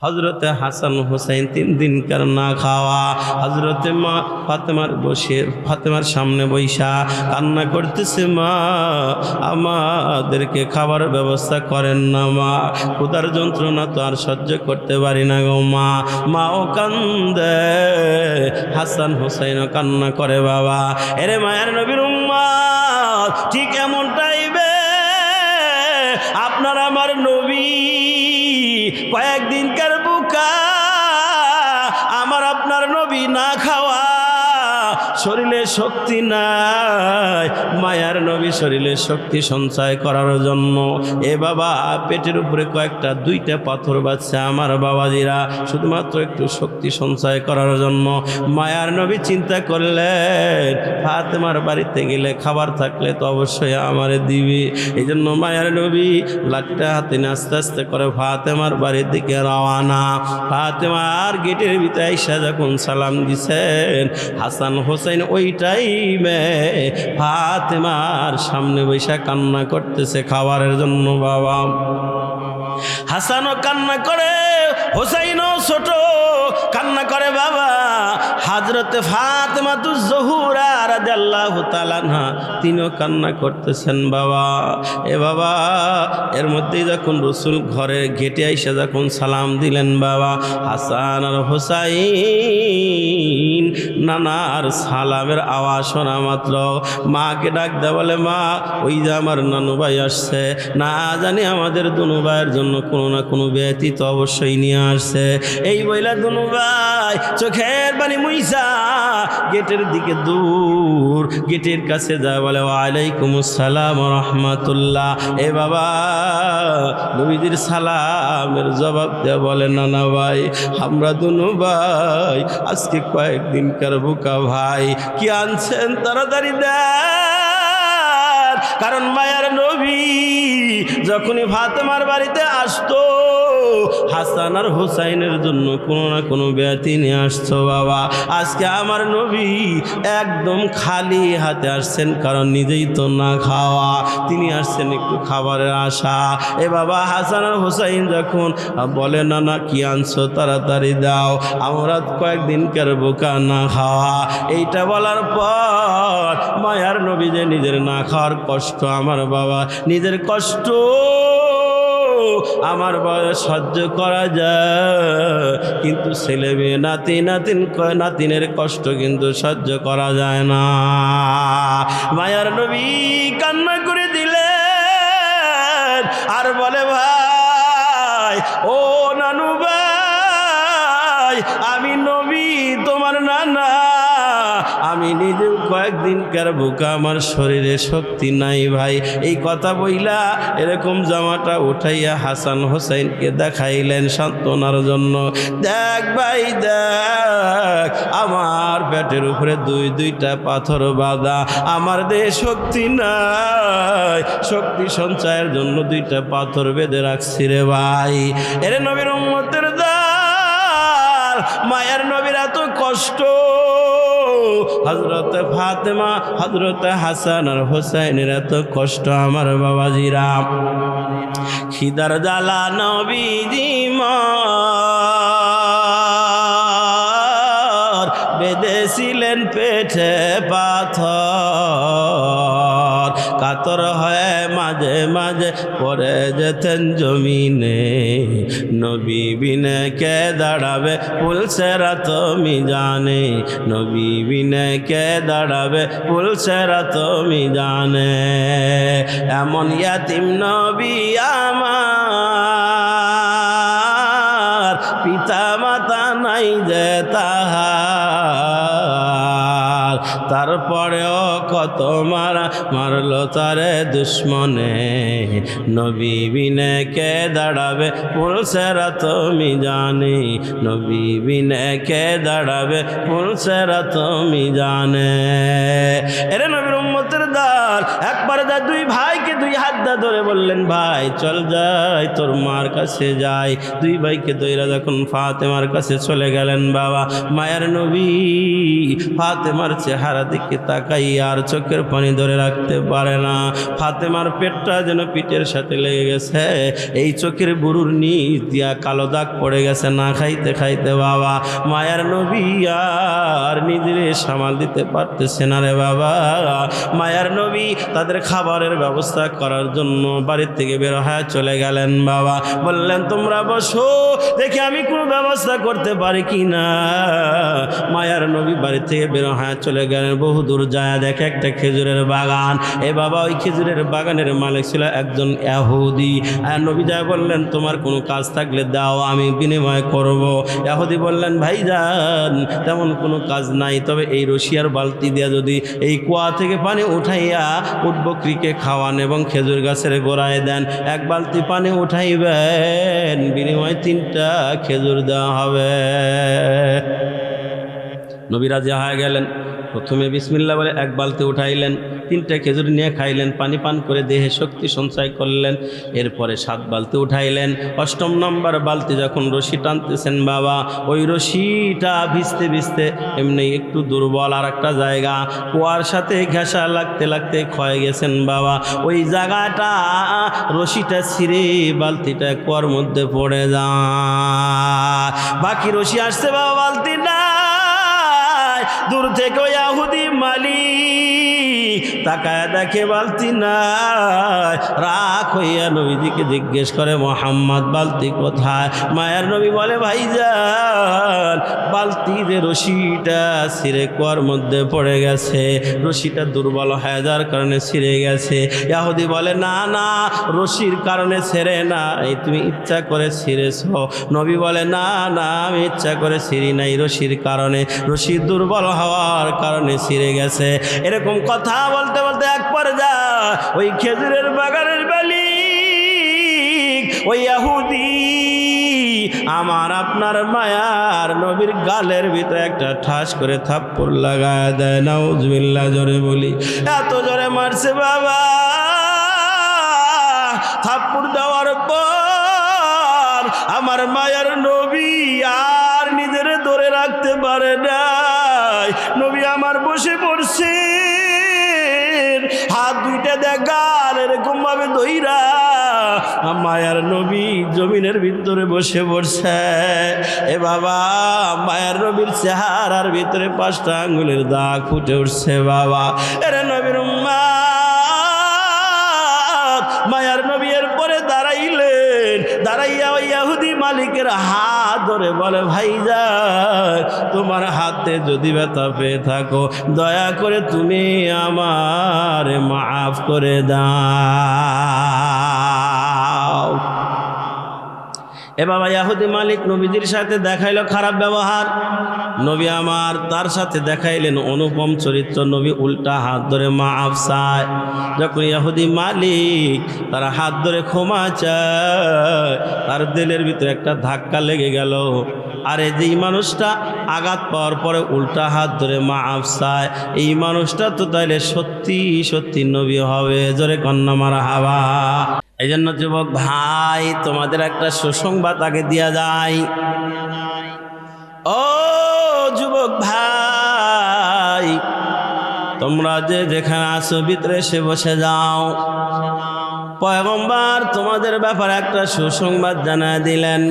হযরতে হাসান হুসাইন 3 দিনকার না খাওয়া। হযরতে মা ফাতেমার বসে ফাতেমার সামনে বৈশা কান্না করতেছে, মা আমাদেরকে খাবার ব্যবস্থা করেন না মা, ক্ষুধার যন্ত্রণা তো আর সহ্য করতে পারি না গো মা। মাও কান্দে, হাসান হুসাইনও কান্না করে বাবা। এরে মায়ের নবীর উম্মত, ঠিক এমন টাইমে আপনার আমার নবী কয়েকদিনকার বুকা, আমার আপনার নবী না খাওয়া, শরীরে শক্তি নাই। মায়ার নবী শরীরে শক্তি সঞ্চয় করার জন্য এ বাবা পেটের উপরে কয়েকটা 2টা পাথর বাঁচছে আমার বাবাজিরা, শুধুমাত্র একটু শক্তি সঞ্চয় করার জন্য। মায়ার নবী চিন্তা করলেন, ফাতেমার বাড়িতে গেলে খাবার থাকলে তো অবশ্যই আমারে দিবে। এই জন্য মায়ার নবী লাঠটা হাতে নিয়ে আস্তে আস্তে করে ফাতেমার বাড়ির দিকে রওয়ানা। ফাতেমার গেটের ভিতরে আইসা যখন সালাম দিছেন, হাসান হোসেন ওই টাইমে ফাতেমার সামনে বৈশা কান্না করতেছে খাবারের জন্য বাবা। হাসানও কান্না করে, হোসাইনও ছোট কান্না করে বাবা। হযরতে ফাতেমাতুজ জোহরা রাদিয়াল্লাহু তাআলা আনহা তিনিও কান্না করতেছেন বাবা। এ বাবা এর মধ্যেই যখন রাসূল ঘরে গেটে আইসা যখন সালাম দিলেন বাবা, হাসান আর হোসাইন নানার সালামের আওয়াজ শোনা মাত্র মাকে ডাক দেয়, বলে মা ওই যে আমার নানু ভাই আসছে, না জানি আমাদের দুনু ভাইয়ের জন্য কোনো না কোনো ব্যতীত অবশ্যই নিয়ে আসছে। এই বইলা দুনু ভাই চোখের পানি মুইসা গেটের দিকে দূর গেটের কাছে যায়, বলে ওয়ালাইকুম আসসালাম ওয়া রাহমাতুল্লাহ। এ বাবা নবীজির সালামের জবাব দেয়া বলে, নানা ভাই আমরা দুনু ভাই আজকে কয়েকদিনকার বুকা ভাই, কি আনছেন তাড়াতাড়ি দেন। কারণ মায়ার নবী যখনই ফাতেমার বাড়িতে আসতো হাসান আর হুসাইনের জন্য কোনো না কোনো ব্যতি নিয়ে আসতো বাবা। আজকে আমার নবী একদম খালি হাতে আসছেন, কারণ নিজেই তো না খাওয়া, তিনি আসছেন একটু খাবারের আশা। এ বাবা হাসান আর হুসাইন যখন বলে, না না কি আনছো তাড়াতাড়ি দাও, আমরা কয়েকদিনকার বোকা না খাওয়া। এইটা বলার পর মায়ার নবী যে নিজের না খাওয়ার কষ্ট, আমার বাবা নিজের কষ্ট আমার বয়স সহ্য করা যায়, কিন্তু ছেলে মেয়ে নাতিনের কষ্ট কিন্তু সহ্য করা যায় না। মায়ার নবী কান্না করে দিলেন আর বলে, ভাই ও নানু ভাই, আমি নবী তোমার নানা, আমি নিজেও কয়েকদিনকার বুকা, আমার শরীরে শক্তি নাই ভাই। এই কথা বইলা এরকম জামাটা উঠাইয়া হাসান হোসেনকে দেখাইলেন সান্ত্বনার জন্য। দেখ ভাই দেখ, আমার পেটের উপরে 2টা পাথর বাঁধা, আমার দেহে শক্তি নাই, শক্তি সঞ্চয়ের জন্য 2টা পাথর বেঁধে রাখছি রে ভাই। এরে নবীর উম্মতের দল, মায়ের নবীর এত কষ্ট, হযরতে ফাতেমা হযরতে হাসান আর হোসেনের এত কষ্ট, আমার বাবাজিরা খিদার জ্বালা নবীজি মর বেঁধেছিলেন পেটে পাথর, কাতর হয়ে মাঝে মাঝে পড়ে যেতেন জমিনে, নবী বিনে কে দাঁড়াবে পুলসেরা তুমি জানে, নবী বিনে কে দাঁড়াবে পুলসেরা তুমি জানে। এমন ইয়াতিম নবী আমার, পিতা মাতা নাই যে তাহার, তারপরেও কত মারলো তারে দুশ্মনে, নবী বিনে কে দাঁড়াবে পুলসেরা তুমি জানে, নবী বিনে কে দাঁড়াবে পুলসেরা তুমি জানে। এরে নবীর উম্মতের দল একবার যা 2 ভাইকে 2 হাত ধরে বললেন, ভাই চল যাই তোর মার কাছে যাই। 2 ভাইকে দইরা যখন ফাতেমার কাছে চলে গেলেন বাবা, মায়ের নবী ফাতেমার চেহারা দিকে তাকাই আর চোখের পানি ধরে রাখতে পারে না। ফাতেমার পেটটা যেন পিঠের সাথে লেগে গেছে, এই চোখের বুরুর নিচ দিয়া কালো দাগ পড়ে গেছে না খাইতে খাইতে। বাবা মায়ার নবী আর নিজেরে সামাল দিতে পারতেছে না রে বাবা। মায়ার নবী তাদের খাবারের ব্যবস্থা করার জন্য বাড়ির থেকে বের হয়ে চলে গেলেন। বাবা বললেন তোমরা বসো, দেখি আমি কোনো ব্যবস্থা করতে পারি কি না। মায়ার নবী বাড়ি থেকে বের হয়ে চলে গেলেন। বহু দূর যায় দেখে একটা খেজুরের বাগান। এ বাবা ওই খেজুরের বাগানের মালিক ছিল একজন ইহুদি। আর নবী যা বললেন তোমার কোনো কাজ থাকলে দাও, আমি বিনিময় করব। ইহুদি বললেন ভাইজান তেমন কোনো কাজ নাই, তবে এই রশিয়ার বালতি দিয়া যদি এই কুয়া থেকে পানি উঠাইয়া উট বকরিকে খাওয়ান এবং খেজুর গাছের গোড়ায় দেন, এক বালতি পানি উঠাইবেন, বিনিময় 3টা খেজুর দেওয়া হবে। নবী রাজি হয়ে গেলেন। প্রথমে বিসমিল্লাহ বলে এক বালতি উঠাইলেন, 3টা খেজুর নিয়ে খাইলেন, পানি পান করে দেহে শক্তি সঞ্চয় করলেন। এরপরে 7 বালতি উঠাইলেন। 8ম নম্বর বালতি যখন রশি টানতেছেন বাবা, ওই রশিটা ভিজতে ভিজতে এমনি একটু দুর্বল, আর একটা জায়গা কুয়ার সাথে ঘেঁষা লাগতে লাগতে ক্ষয়ে গেছেন বাবা। ওই জায়গাটা রশিটা ছিঁড়ে বালতিটা কুয়ার মধ্যে পড়ে যায়। বাকি রশি আসছে বাবা, বালতি না। দূর থেকে ওই ইহুদি মালিক তাকায় দেখে বালতি নাই। রাগ হইয়া নবীজিকে জিজ্ঞেস করে মোহাম্মদ বালতি কোথায়? মায়ার নবী বলে ভাইজান বালতি যে রশিটা ছিঁড়ে কুয়ার মধ্যে পড়ে গেছে, রশিটা দুর্বল হয়ে যাওয়ার কারণে ছিঁড়ে গেছে। ইহুদি বলে না না, রশির কারণে ছেড়ে না, এই তুমি ইচ্ছা করে ছিঁড়েছ। নবী বলে না না, আমি ইচ্ছা করে ছিঁড়ি নাই, রশির কারণে, রশি দুর্বল হওয়ার কারণে ছিঁড়ে গেছে। এরকম কথা বলতে বলতে এক পর্যায়ে ওই খেজুরের বাগানের মালিক ওই ইহুদি আমার আপনার মায়ার নবীর গালের ভিতরে একটা ঠাস করে থাপ্পড় লাগায় দেয়। নাউজুবিল্লাহ জোরে বলি। এত জোরে মারছে বাবা, থাপ্পড় দেওয়ার পর আমার মায়ার নবী আর নিজের ধরে রাখতে পারে না। নবী আমার বসে পড়ছে, হাত দুইটা দেখার এরকম ভাবে ধইরা মায়ার নবী জমিনের ভিতরে বসে পড়ছে। এ বাবা মায়ার নবীর চেহারার ভিতরে 5টা আঙ্গুলের দাগ ফুটে উঠছে বাবা। এরে নবীর মায়ার নবী এর পরে দাঁড়াইলেন, দাঁড়াইয়া ওই ইহুদি মালিকের হাত ধরে বলে ভাইজান তোমার হাতে যদি ব্যথা পেয়ে থাকো দয়া করে তুমি আমার মাফ করে দাও। এ বাবা ইহুদি মালিক নবীজির সাথে দেখাইল খারাপ ব্যবহার, নবী আমার তার সাথে দেখাইলেন অনুপম চরিত্র। নবী উল্টা হাত ধরে মাফ চায়। যখন ইহুদি মালিক তার হাত ধরে ক্ষমা চায়, তার দিলের ভিতরে একটা ধাক্কা লেগে গেল। আরে যেই মানুষটা আঘাত পাওয়ার পরে উল্টা হাত ধরে মাফ চায়, এই মানুষটা তো তাইলে সত্যি সত্যি নবী হবে। জোরে কন্যা মারহাবা। এই জন্য যুবক ভাই তোমাদের একটা সুসংবাদ আগে দিয়া যায়। ও যুবক ভাই তোমরা যে যেখানে আছো ভিতরে এসে বসে যাও। পয়গম্বর তোমাদের ব্যাপারে একটা সুসংবাদ জানায় দিলেন।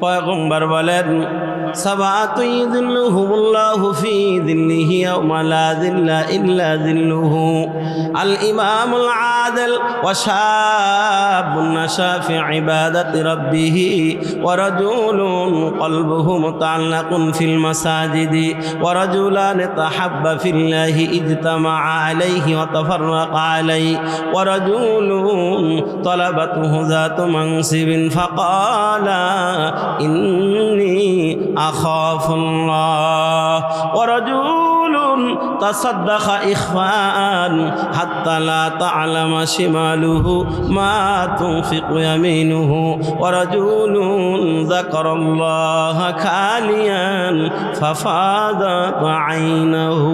পয়গম্বর বলেন সাবাতু ইযিল্লুহুমুল্লাহু ফি যিল্লিহি ইয়াওমা লা যিল্লা ইল্লা যিল্লুহু আল ইমামুল আদিল ওয়া শাবুন নাশা ফি ইবাদাতি রাব্বিহি ওয়া রাজুলুন কলবুহু মুতাআল্লাকুন ফিল মাসাজিদি ওয়া রাজুলান তাহাব্বা ফিল্লাহি ইজতামাআ আলাইহি ওয়া তাফাররাকা আলাইহি ওয়া রাজুলুন তালাবাতুহু যাতু মানসিবিন ফাকালা ইন্নী আখাফুল্লাহ ওয়া রাজুলুন তাসাদ্দাকা ইখফাআন হাত্তা লা তা'লামা শিমালুহু মা তুনফিকু ইয়ামিনুহু ওয়া রাজুলুন যাকারাল্লাহা খালিয়ান ফাফাদাত আইনাহু।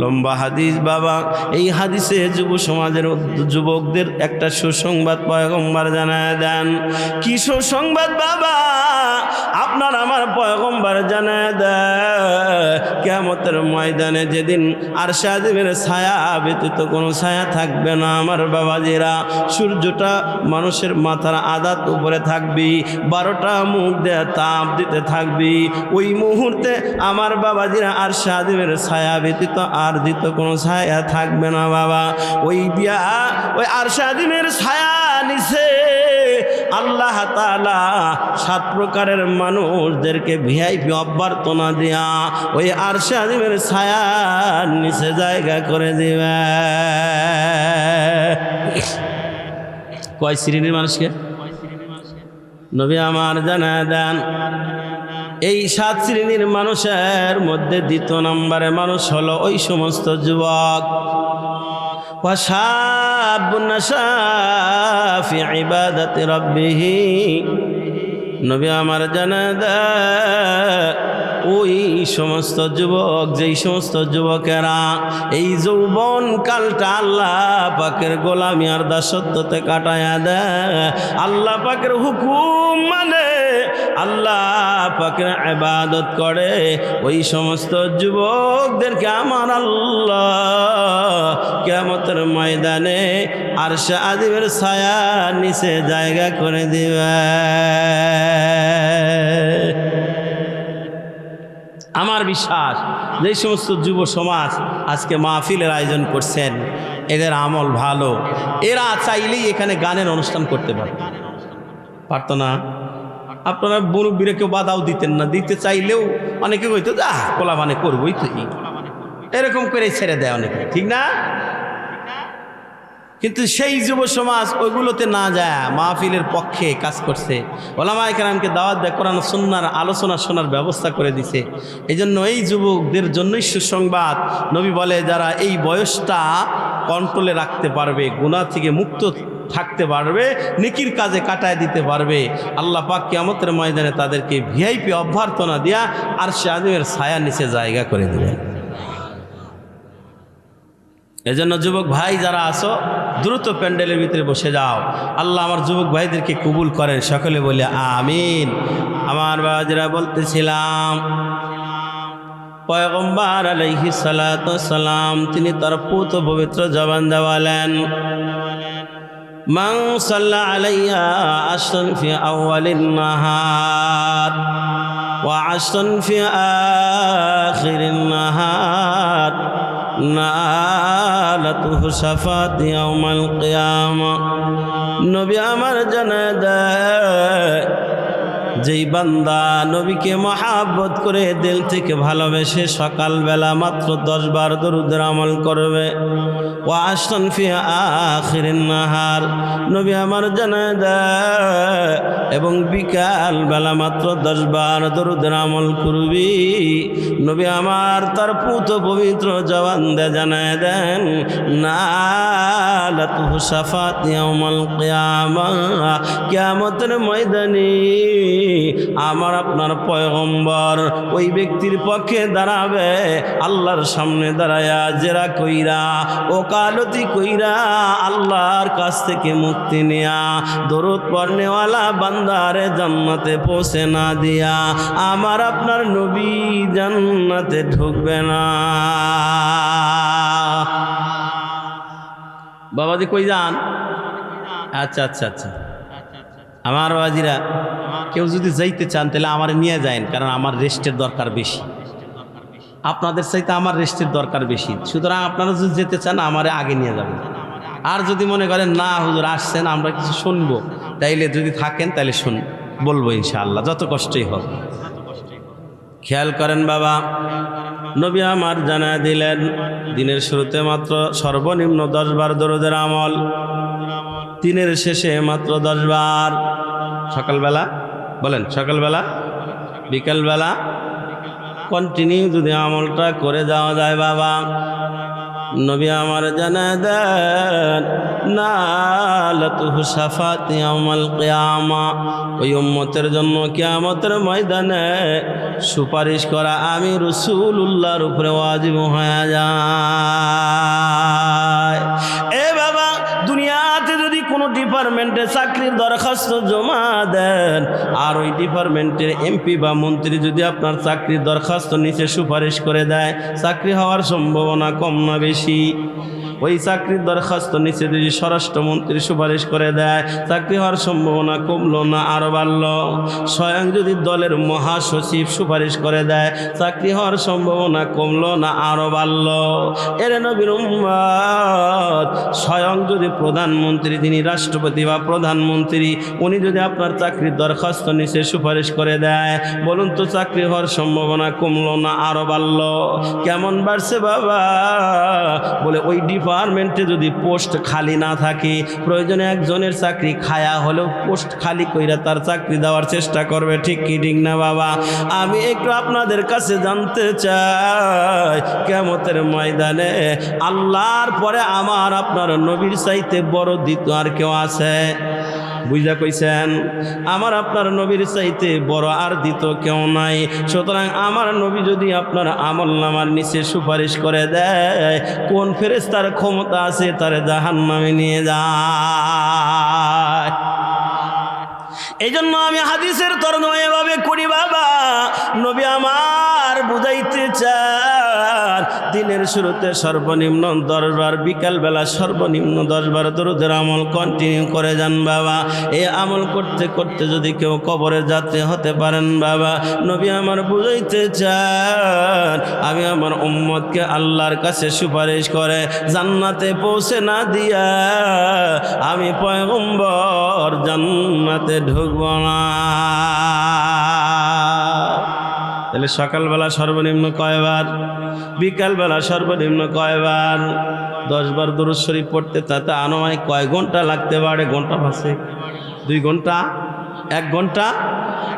লম্বা হাদিস বাবা। এই হাদিসে যুব সমাজের যুবকদের একটা সুসংবাদ পয়গম্বর জানায় দেন। কি সুসংবাদ বাবা? আপনার আমার পয়গম্বর জানায় দেয় কিয়ামতের ময়দানে যেদিন আরশে আজিমের ছায়া ব্যতীত কোনো ছায়া থাকবে না আমার বাবাজিরা, সূর্যটা মানুষের মাথার আদাত উপরে থাকবি, 12টা মুখ দিয়ে তাপ দিতে থাকবি। ওই মুহূর্তে আমার বাবাজিরা আরশে আজিমের ছায়া ব্যতীত আর দিত কোনো ছায়া থাকবে না বাবা। ওই আরশে আজিমের ছায়া নিচে আল্লাহ তাআলা 7 প্রকারের মানুষদেরকে ভিআইপি অভ্যর্থনা দিয়া ওই আরশে আজিমের ছায়ার নিচে জায়গা করে দিবে। কয় শ্রেণীর মানুষকে নবী আমার জানায় দেন? এই 7 শ্রেণীর মানুষের মধ্যে 2 নম্বরে মানুষ হলো ওই সমস্ত যুবক ওয়াশাবুন নাশা ফি ইবাদাতি রাব্বিহ। নবী আমার জানায় দেয় ওই সমস্ত যুবক, যেই সমস্ত যুবকেরা এই যৌবন কালটা আল্লাহ পাকের গোলামি আর দাসত্বতে কাটায়া দেয়, আল্লাহ পাকের হুকুম মানে, আল্লাহ পাকের ইবাদত করে, ওই সমস্ত যুবকদেরকে আমার আল্লাহ কিয়ামতের ময়দানে আরশে আজিমের ছায়ার নিচে জায়গা করে দিবে। আমার বিশ্বাস যে সমস্ত যুব সমাজ আজকে মাহফিলের আয়োজন করছেন, এদের আমল ভালো, এরা চাইলেই এখানে গানের অনুষ্ঠান করতে পারতো না। আপনারা মুরব্বীরা কেউ বাধাও দিতেন না, দিতে চাইলেও অনেকে হইতো যা কোলা মানে করবোই তো, এরকম করে ছেড়ে দেয় অনেকে, ঠিক না? কিন্তু সেই যুব সমাজ ওইগুলোতে না যায় মাহফিলের পক্ষে কাজ করছে, ওলামায়ে কেরামকে দাওয়াত দেয়, কোরআন সুন্নাহর আলোচনা শোনার ব্যবস্থা করে দিছে। এই জন্য এই যুবকদের জন্যই সুসংবাদ। নবী বলে যারা এই বয়সটা কন্ট্রোলে রাখতে পারবে, গুনাহ থেকে মুক্ত থাকতে পারবে, নেকির কাজে কাটায় দিতে পারবে, আল্লাহ পাক কিয়ামতের ময়দানে তাদেরকে ভিআইপি অভ্যর্থনা দিয়া আরশে আজিমের ছায়ার নিচে জায়গা করে দিবেন। এজন্য যুবক ভাই যারা আছো দ্রুত প্যান্ডেলের ভিতরে বসে যাও। আল্লাহ আমার যুবক ভাইদেরকে কবুল করেন, সকলে বলে আমিন। আমার বাবাজিরা বলতেছিলাম পয়গম্বর আলাইহিস সালাতু ওয়াস সালাম তিনি তার পুত পবিত্র জবান দেওয়ালেন, মান সাল্লা আলাইয়া আশরান ফি আউয়ালিন নাহার ওয়া আশরান ফি আখিরিন নাহার নালাতুহু শাফাআতি ইয়াউমাল কিয়ামা। নবী আমার জানায় দেয় যেই বান্দা নবীকে মহাব্বত করে দিল থেকে ভালোবেসে সকালবেলা মাত্র 10 বার দরুদের আমল করবে, ওয়া আশরান ফি আখিরিন নাহার, নবী আমার জানায় দেয় এবং বিকাল বেলা মাত্র 10 বার দরুদের আমল করবি, নবী আমার তার পুত পবিত্র জবান দে জানায় দেন নালাতুহু শাফাআতি ইয়াউমাল কিয়ামা, কিয়ামতের ময়দানে আমার আপনার পয়গম্বর ওই ব্যক্তির পক্ষে দাঁড়াবে, আল্লাহর সামনে দাঁড়ায়া জেরা কইরা ওকালতি কইরা আল্লাহর কাছ থেকে মুক্তি নেয়া দরুদ পড়নেওয়ালা বান্দারে জান্নাতে পৌঁছে না দিয়া আমার আপনার নবী জান্নাতে ঢুকবে না। বাবাজি কই যান? আচ্ছা আচ্ছা আচ্ছা, আমার বাবাজিরা কেউ যদি যাইতে চান তাহলে আমার নিয়ে যান, কারণ আমার রেস্টের দরকার বেশি, আপনাদের চাইতে আমার রেস্টের দরকার বেশি। সুতরাং আপনারা যদি যেতে চান আমারে আগে নিয়ে যাবেন। আর যদি মনে করেন না হুজুর আসছেন আমরা কিছু শুনবো, তাইলে যদি থাকেন তাহলে বলবো ইনশাআল্লাহ, যত কষ্টই হোক। খেয়াল করেন বাবা, নবী আমার জানা দিলেন দিনের শুরুতে মাত্র সর্বনিম্ন 10 বার দরুদের আমল, দিনের শেষে মাত্র 10 বার। সকালবেলা বলেন, সকালবেলা বিকালবেলা কন্টিনিউ যদি আমলটা করে যাওয়া যায় বাবা, নবী আমার জানা দেন নালাতুহু শাফাআতি ইয়াউমাল কিয়ামা, ওই উম্মতের জন্য কিয়ামতের ময়দানে সুপারিশ করা আমি রাসূলুল্লাহর উপরে ওয়াজিব হয়ে যায়। এ বাবা, দুনিয়াতে যদি কোনো ডিপার্টমেন্টে চাকরির দরখাস্ত জমা দেন, আর ওই ডিপার্টমেন্টের এমপি বা মন্ত্রী যদি আপনার চাকরির দরখাস্ত নিচে সুপারিশ করে দেয়, চাকরি হওয়ার সম্ভাবনা কম না বেশি? ওই চাকরির দরখাস্ত নিচে যদি স্বরাষ্ট্রমন্ত্রী সুপারিশ করে দেয়, চাকরি হওয়ার সম্ভাবনা কমলো না আরো বাড়লো? স্বয়ং যদি দলের মহাসচিব সুপারিশ করে দেয়, চাকরি হওয়ার সম্ভাবনা কমলো না আরো বাড়লো? এর নবীর উম্মত, স্বয়ং যদি প্রধানমন্ত্রী, তিনি রাষ্ট্রপতি বা প্রধানমন্ত্রী, উনি যদি আপনার চাকরির দরখাস্ত নিচে সুপারিশ করে দেয়, বলুন তো চাকরি হওয়ার সম্ভাবনা কমলো না আরো বাড়লো? কেমন বাড়ছে বাবা? বলে ওই ডিপার্টমেন্টে যদি পোস্ট খালি না থাকে, প্রয়োজনে একজনের চাকরি খায়া হলেও পোস্ট খালি কইরা তার চাকরি দেওয়ার চেষ্টা করবে। ঠিক কি ঠিক না বাবা? আমি একটু আপনাদের কাছে জানতে চাই, কিয়ামতের ময়দানে আল্লাহর পরে আমার আপনার নবীর চাইতে বড় দ্বিতীয় আর কেউ আছে? বুঝা কইছেন? আমার আপনার নবীর চাইতে বড় আর দ্বিতীয় কেউ নাই। সুতরাং আমার নবী যদি আপনার আমল নামার নিচে সুপারিশ করে দেয়, কোন ফেরেশতার ক্ষমতা আছে তার জাহান্নামে নিয়ে যায়? এই জন্য আমি হাদিসের তর্জমা এভাবে করি বাবা, নবী আমার বুঝাইতে চান দিনের শুরুতে সর্বনিম্ন 10 বার, বিকালবেলা সর্বনিম্ন 10 বার দরুদের আমল কন্টিনিউ করে যান বাবা। এই আমল করতে করতে যদি কেউ কবরে যাত্রী হতে পারেন বাবা, নবী আমার বুঝাইতে চান আমি আমার উম্মতকে আল্লাহর কাছে সুপারিশ করে জান্নাতে পৌঁছে না দিয়া আমি পয়গম্বর জান্নাতে ঢুকব না। তাহলে সকালবেলা সর্বনিম্ন কয়বার, বিকালবেলা সর্বনিম্ন কয়বার? 10 বার দুরূদ শরীফ পড়তে তাতে আনুমানিক কয় ঘন্টা লাগতে পারে? ঘন্টা ভাসে 2 ঘন্টা, 1 ঘন্টা?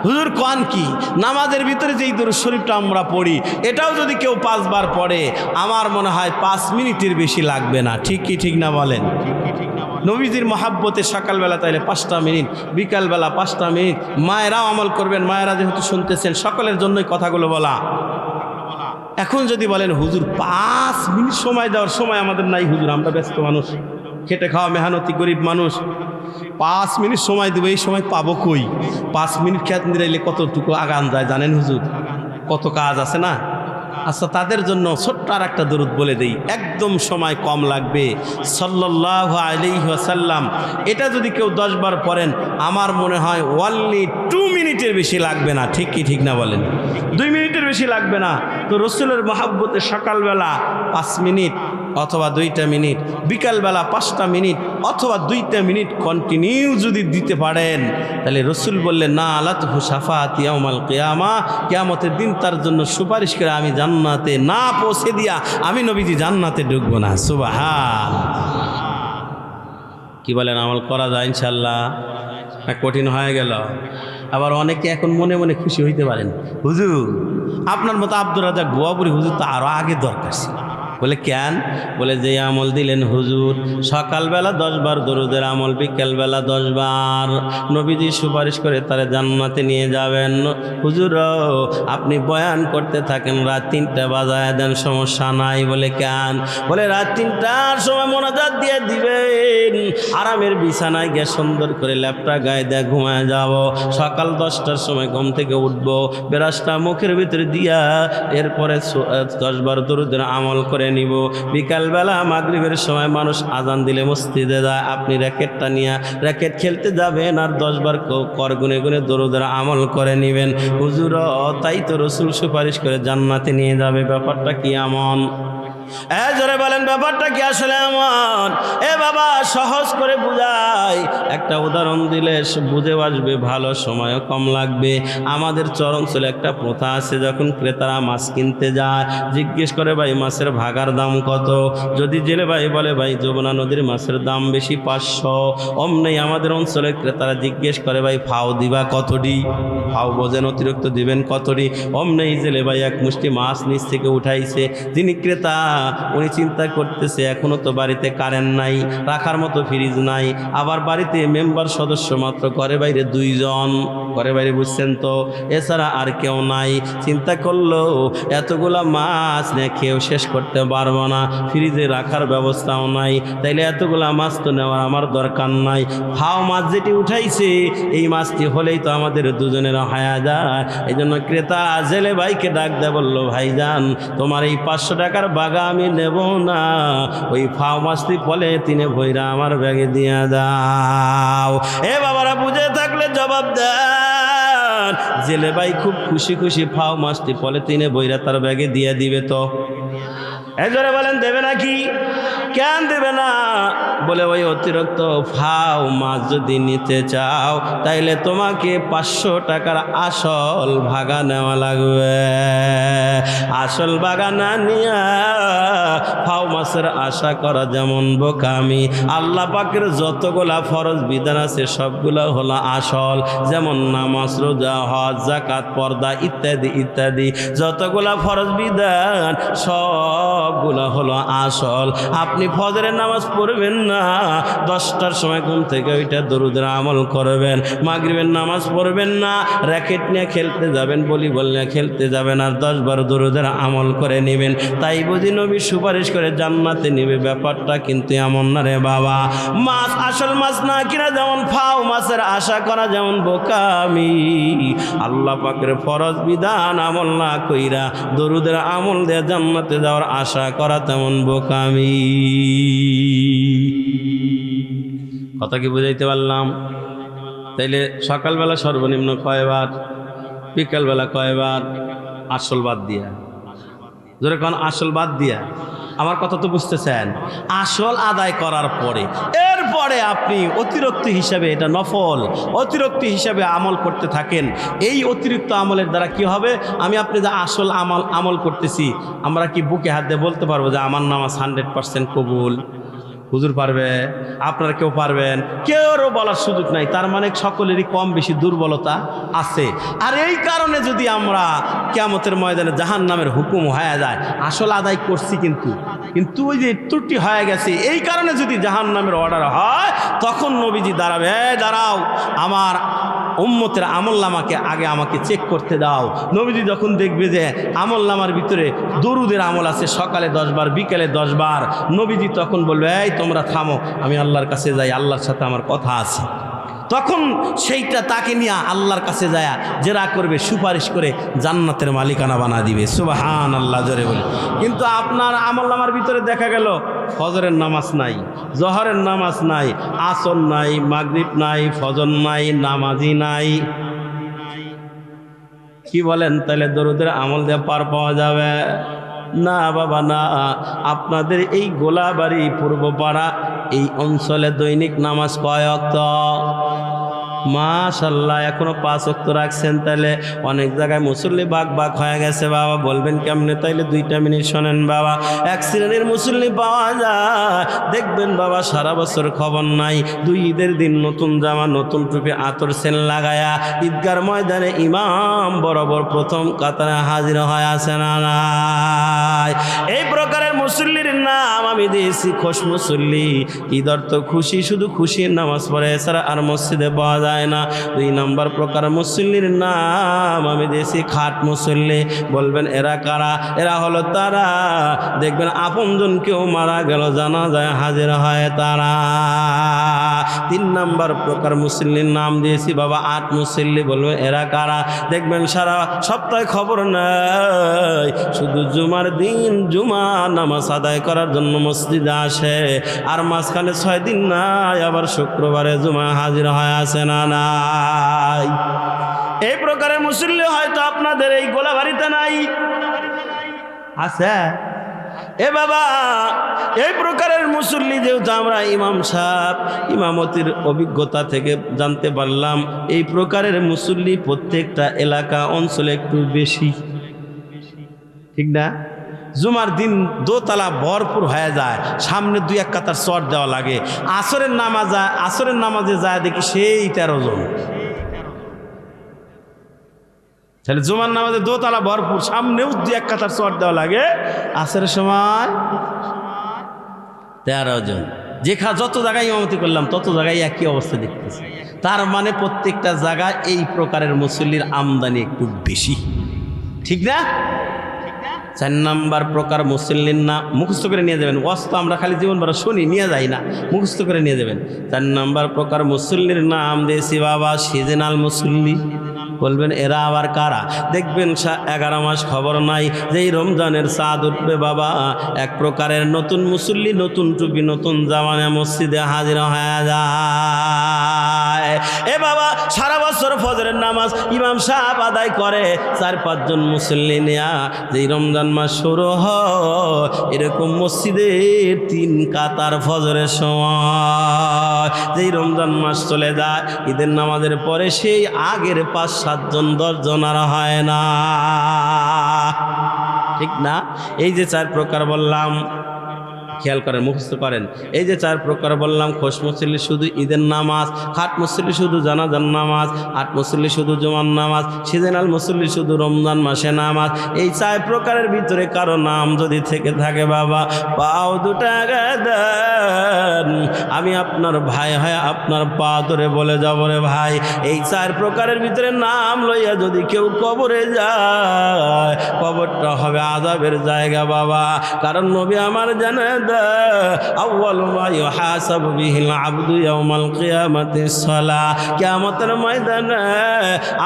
হুজুর কোন কি নামাজের ভিতরে যেই দুরূদ শরীফটা আমরা পড়ি, এটাও যদি কেউ 5 বার পড়ে, আমার মনে হয় 5 মিনিটের বেশি লাগবে না। ঠিক কি ঠিক না বলেন? নবীজির মহাব্বতে সকালবেলা তাইলে 5টা মিনিট, বিকালবেলা 5টা মিনিট। মায়েরাও আমল করবেন, মায়েরা যেহেতু শুনতেছেন সকলের জন্যই কথাগুলো বলা। এখন যদি বলেন হুজুর 5 মিনিট সময় দেওয়ার সময় আমাদের নাই, হুজুর আমরা ব্যস্ত মানুষ, খেটে খাওয়া মেহনতি গরিব মানুষ, 5 মিনিট সময় দেবো, এই সময় পাবো কই? 5 মিনিট খেয়াল দিলে কতটুকু আগান যায় জানেন হুজুর? কত কাজ আছে না? আচ্ছা, তাদের জন্য ছোট্ট আর একটা দরুদ বলে দেই, একদম সময় কম লাগবে। সাল্লাল্লাহু আলাইহি ওয়াসাল্লাম, এটা যদি কেউ 10 বার পড়েন, আমার মনে হয় অনলি 2 মিনিটের বেশি লাগবে না। ঠিক কি ঠিক না বলেন? 2 মিনিটের বেশি লাগবে না। তো রসুলের মহাব্বতে সকালবেলা 5 মিনিট অথবা 2টা মিনিট, বিকালবেলা 5টা মিনিট অথবা 2টা মিনিট কন্টিনিউ যদি দিতে পারেন, তাহলে রসুল বললেন না আলাতহু শাফাআতি ইয়াউমাল কিয়ামা, কিয়ামতের দিন তার জন্য সুপারিশ করে আমি জান্নাতে না পৌঁছে দিয়া আমি নবীজি জান্নাতে ঢুকবো না। সুবহানাল্লাহ। কি বলেন? আমল করা যায় ইনশাআল্লাহ? কঠিন হয়ে গেল। আবার অনেকে এখন মনে মনে খুশি হইতে পারেন, হুজুর আপনার মতো আব্দুর রাজ্জাক গোয়াপুরি হুজুর তো আরো আগে দরকার ছিল। বলে কেন? বলে যে আমল দিলেন হুজুর, সকালবেলা 10 বার দরুদের আমল, বিকেলবেলা 10 বার, নবীজি সুপারিশ করে তারা জান্নাতে নিয়ে যাবেন। হুজুর আপনি বয়ান করতে থাকেন, রাত 3টা বাজায় দেন, সমস্যা নাই। বলে কেন? বলে রাত 3টার সময় মোনাজাত দিয়ে দিবেন, আরামের বিছানায় গিয়ে সুন্দর করে ল্যাপটা গায়ে দিয়ে ঘুমায় যাব, সকাল 10টার সময় ঘুম থেকে উঠবো, বেরাসটা মুখের ভিতরে দিয়া এরপরে 10 বার দরুদের আমল করে নিব। বিকালবেলা মাগরিবের সময় মানুষ আজান দিলে মসজিদে যায়, আপনি র্যাকেটটা নিয়ে র্যাকেট খেলতে যাবেন আর 10 বার কর গুনে গুনে দরুদের আমল করে নেবেন। হুজুর তাই তো রসুল সুপারিশ করে জান্নাতে নিয়ে যাবে। ব্যাপারটা কি এমন? জোরে বলেন, ব্যাপারটা কি আসলে এমন? এ বাবা সহজ করে বুঝাই, একটা উদাহরণ দিলে বুঝে আসবে, ভালো সময়ও কম লাগবে। আমাদের চরাঞ্চলে একটা প্রথা আছে, যখন ক্রেতারা মাছ কিনতে যায় জিজ্ঞেস করে ভাই মাছের ভাগার দাম কত? যদি জেলে ভাই বলে ভাই যমুনা নদীর মাছের দাম বেশি 500, অমনি আমাদের অঞ্চলের ক্রেতারা জিজ্ঞেস করে ভাই ফাও দিবা কতটি? ফাও বোঝেন অতিরিক্ত দিবেন কতটি? অমনি জেলে ভাই এক মুষ্টি মাছ নিচ থেকে উঠাইছে, যিনি ক্রেতা উনি চিন্তা করতেছে এখনো তো বাড়িতে কারেন্ট নাই, রাখার মতো ফ্রিজ নাই, আবার বাড়িতে মেম্বার সদস্য মাত্র, ঘরে বাইরে 2 জন। ঘরে বাইরে বুঝছেন তো, এছাড়া আর কেউ নাই। চিন্তা করলো এতগুলা মাছ নিয়ে কেউ শেষ করতে পারবো না, ফ্রিজে রাখার ব্যবস্থাও নাই, তাইলে এতগুলা মাছ তো নেওয়ার আমার দরকার নাই। ফাও মাছ যেটি উঠাইছে এই মাছটি হলেই তো আমাদের দুজনের হায়া যায়। এই জন্য ক্রেতা জেলে ভাইকে ডাক দেয়, বললো ভাইজান তোমার এই 500 টাকার বাগা আমি নেব না, ওই ফাও মাছটি বলে তিনি ভৈরা আমার ব্যাগে দিয়ে দাও। এ বাবারা বুঝে থাকলে জবাব দেন। জেলে ভাই খুব খুশি খুশি ফাও মাছটি বলে তিনি ভৈরা তার ব্যাগে দিয়ে দিবে। তো একজনে বলেন দেবে নাকি? কেন দেবে না? বলে ওই অতিরিক্ত ফাও মাছ যদি নিতে চাও তাইলে তোমাকে 500 টাকার আসল ভাগা নেওয়া লাগবে। আসল ভাগা না নিয়ে ফাও মাছের আশা করা যেমন বোকামি। আল্লাহ পাকের যতগুলা ফরজ বিধান আছে সবগুলো হলো আসল, যেমন নামাজ, রোজা, হজ, যাকাত, পর্দা ইত্যাদি ইত্যাদি যতগুলা ফরজ বিধান সবগুলো হলো আসল। আপনি ফজরের নামাজ পড়বেন না, 10টার সময় ঘুম থেকে ওইটা দরুদের আমল করবেন। মাগরিবের নামাজ পড়বেন না, র্যাকেট নিয়ে খেলতে যাবেন, ভলিবল নিয়ে খেলতে যাবেন, আর 10 বার দরুদের আমল করে নেবেন। তাই বুঝি নবী সুপারিশ করে জান্নাতে নেবে? ব্যাপারটা কিন্তু এমন না রে বাবা। মাছ আসল মাছ না কিনা যেমন ফাও মাছের আশা করা যেমন বোকামি, আল্লাহ পাকের ফরজ বিধান আমল না কইরা দরুদের আমল দিয়ে জান্নাতে যাওয়ার আশা করা তেমন বোকামি। কথা কি বুঝাইতে পারলাম? তাইলে সকালবেলা সর্বনিম্ন কয়বার, বিকালবেলা কয়বার? আসল বাদ দিয়া, জোরে কোন আসল বাদ দিয়া। আমার কথা তো বুঝতেছেন? আসল আদায় করার পরে এরপরে আপনি অতিরিক্ত হিসাবে, এটা নফল, অতিরিক্ত হিসাবে আমল করতে থাকেন। এই অতিরিক্ত আমলের দ্বারা কি হবে? আমি আপনি যে আসল আমল করতেছি, আমরা কি বুকে হাত দিয়ে বলতে পারবো যে আমার নামাজ 100% কবুল? হুজুর পারবে? আপনারা কেউ পারবেন? কেউরও বলার সুযোগ নাই। তার মানে সকলেরই কম বেশি দুর্বলতা আছে। আর এই কারণে যদি আমরা কিয়ামতের ময়দানে জাহান্নামের হুকুম হয়ে যায়, আসল আদায় করছি কিন্তু ওই যে ত্রুটি হয়ে গেছে, এই কারণে যদি জাহান্নামের অর্ডার হয়, তখন নবীজি দাঁড়াবে, দাঁড়াও আমার উম্মতের আমলনামাকে আগে আমাকে চেক করতে দাও। নবীজি যখন দেখবে যে আমলনামার ভিতরে দরুদের আমল আছে সকালে 10 বার, বিকেলে 10 বার, নবীজি তখন বলবে এই তোমরা থামো, আমি আল্লাহর কাছে যাই, আল্লাহর সাথে আমার কথা আছে। তখন সেইটা তাকে নিয়ে আল্লাহর কাছে যায় জেরা করবে, সুপারিশ করে জান্নাতের মালিকানা বানা দিবে। সুবহানাল্লাহ জোরে বলে। কিন্তু আপনার আমলনামার ভিতরে দেখা গেল ফজরের নামাজ নাই, জোহরের নামাজ নাই, আসর নাই, মাগরিব নাই, ফজর নাই, নামাজি নাই। কি বলেন? তাহলে দরুদের আমল দিয়ে পার পাওয়া যাবে না? বাবা না। আপনাদের এই গোলাবাড়ি পূর্বপাড়া এই অঞ্চলে দৈনিক নামাজ কয় ওয়াক্ত? মাশাআল্লাহ, এখনো 5 ওয়াক্ত রাখছেন। তাহলে অনেক জায়গায় মুসল্লি ভাগ ভাগ হয়ে গেছে বাবা। বলবেন কেমনে? তাইলে 2টা মিনিট শোনেন বাবা। এক শ্রেণীর মুসল্লি পাওয়া যায়, দেখবেন বাবা সারা বছর খবর নাই, 2 ঈদের দিন নতুন জামা, নতুন টুপি, আতর সেন লাগায়া ঈদগার ময়দানে ইমাম বরাবর প্রথম কাতারে হাজির হয়ে আছে না নাই? এই প্রকারের মুসল্লির নাম আমি দিয়েছি খোশ মুসল্লি। ঈদর তো খুশি, শুধু খুশির নামাজ পড়ে, এছাড়া আর মসজিদে পাওয়া যায় না। 2 নম্বর প্রকার মুসল্লির নাম আমি দিয়েছি খাট মুসল্লি। বলবেন এরা কারা? এরা হলো তারা, দেখবেন আপনজন কেউ মারা গেল, জানাজায় হাজির হয় তারা। 3 নম্বর প্রকার মুসল্লির নাম দিয়েছি বাবা 8 মুসল্লি। বলবেন এরা কারা? দেখবেন সারা সপ্তাহে খবর নাই, শুধু জুমার দিন জুমা নামাজ আদায় করার জন্য মসজিদে আসে, আর মাঝখানে 6 দিন নাই, আবার শুক্রবারে জুমা হাজির হয় আসে না নাই? এই প্রকারের মুসল্লি হয়তো আপনাদের এই গোলাবাড়িতে নাই, আছে? এ বাবা, এই প্রকারের মুসল্লি যেহেতু আমরা ইমাম সাহেব ইমামতির অভিজ্ঞতা থেকে জানতে পারলাম, এই প্রকারের মুসল্লি প্রত্যেকটা এলাকা অঞ্চলে একটু বেশি, ঠিক না? জুমার দিন দোতলা ভরপুর হয়ে যায়, সামনে 2-1 কাতার চট দেওয়া লাগে। আসরের নামাজে যায় দেখি সেই 13 জন। তাহলে জুমার নামাজে দোতলা ভরপুর, সামনেও 2-1 কাতার চট দেওয়া লাগে, আসরের সময় 13 জন। যত জায়গায় ইমামতি করলাম তত জায়গায় একই অবস্থা দেখতেছি। তার মানে প্রত্যেকটা জায়গায় এই প্রকারের মুসল্লির আমদানি একটু বেশি, ঠিক না? 4 নাম্বার প্রকার মুসল্লির নাম মুখস্থ করে নিয়ে যাবেন। ওয়াজ তো আমরা খালি জীবন ভরা শুনি, নিয়ে যাই না, মুখস্থ করে নিয়ে যাবেন। 4 নাম্বার প্রকার মুসল্লির নাম দিয়েছি বাবা সিজনাল মুসল্লি। বলবেন এরা আবার কারা? দেখবেন 11 মাস খবর নাই যেই রমজানের চাঁদ উঠবে বাবা, এক প্রকারের নতুন মুসল্লি, নতুন টুপি, নতুন জামানে মসজিদে হাজির হয়ে যায়। এ বাবা সারা বছর ফজরের নামাজ ইমাম সাহেব আদায় করে 4-5 জন মুসল্লি নেয়া, যেই রমজান মাস শুরু হয় এরকম মসজিদের 3 কাতার ফজরের সময়, যেই রমজান মাস চলে যায় ঈদের নামাজের পরে সেই আগের 5-7 জন 10 জন আর হয় না, ঠিক না? এই যে 4 প্রকার বললাম, খেয়াল করেন, মুখস্থ করেন। এই যে 4 প্রকার বললাম, খোশ মুসল্লি শুধু ঈদের নামাজ, খাট মুসল্লি শুধু জানাজার নামাজ, আট মুসল্লি শুধু জুমার নামাজ, সিজনাল মুসল্লি শুধু রমজান মাসে নামাজ। এই 4 প্রকারের ভিতরে কারো নাম যদি থেকে থাকে বাবা, পাও দুটা দেন, আমি আপনার ভাই হয় আপনার পা ধরে বলে যাব রে ভাই, এই 4 প্রকারের ভিতরে নাম লইয়া যদি কেউ কবরে যায়, কবরটা হবে আযাবের জায়গা বাবা। কারণ নবী আমার জানেন আউয়ালু মা ইউহাসাবু বিহিল আবদু ইয়াউমাল কিয়ামাতিস সালাহ, কিয়ামতের ময়দানে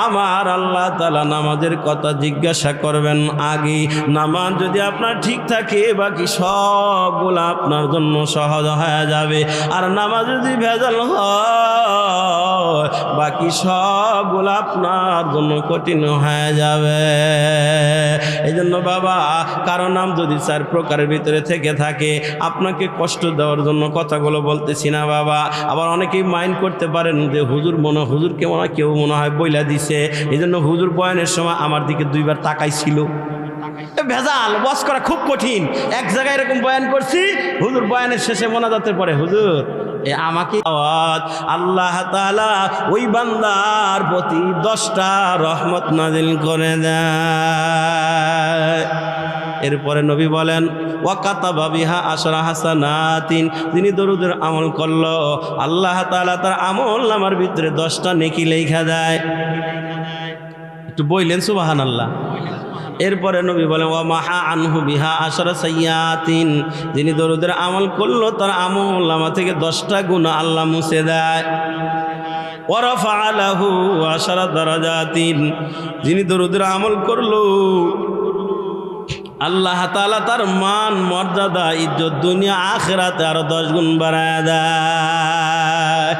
আমার আল্লাহ তাআলা নামাজের কথা জিজ্ঞাসা করবেন আগে। নামাজ যদি আপনার ঠিক থাকে বাকি সবগুলো আপনার জন্য সহজ হয়ে যাবে, আর নামাজ যদি ভেজাল হয় বাকি সবগুলো আপনার জন্য কঠিন হয়ে যাবে। এই জন্য বাবা কারো নাম যদি 4 প্রকারের ভিতরে থেকে থাকে, আপনাকে কষ্ট দেওয়ার জন্য কথাগুলো বলতেছি না বাবা। আবার অনেকেই মাইন্ড করতে পারেন যে হুজুরকে মনে হয় কেউ মনে হয় বইলা দিছে, এই জন্য হুজুর বয়ানের সময় আমার দিকে 2 বার তাকাইছিল। ভেজাল, ওয়াজ করা খুব কঠিন। এক জায়গায় এরকম বয়ান করছি, হুজুর বয়ানের শেষে মোনাজাতের পরে হুজুর আমাকে আল্লাহ তাআলা ওই বান্দার প্রতি 10টা রহমত নাজিল করে দেয়। এরপরে নবী বলেন ওয়াকাতাবা বিহা আশরা হাসানাতিন, যিনি দরুদের আমল করলো আল্লাহ তাআলা তার আমল নামার ভিতরে 10টা নেকি লেখা দেয়। একটু বললেন সুবহানাল্লাহ। এরপরে নবী বলেন ওয়া মাহা আনহু বিহা আশরা সাইয়াতিন, যিনি দরুদের আমল করলো তার আমল নামা থেকে 10টা গুনাহ আল্লাহ মুছে দেয়। ওয়া রাফা লাহু আশরা দারাজাতিন, যিনি দরুদের আমল করলো আল্লাহ তাআলা তার মান মর্যাদা ইজ্জত দুনিয়া আখিরাতে আরো 10 গুণ বাড়ায় দেয়।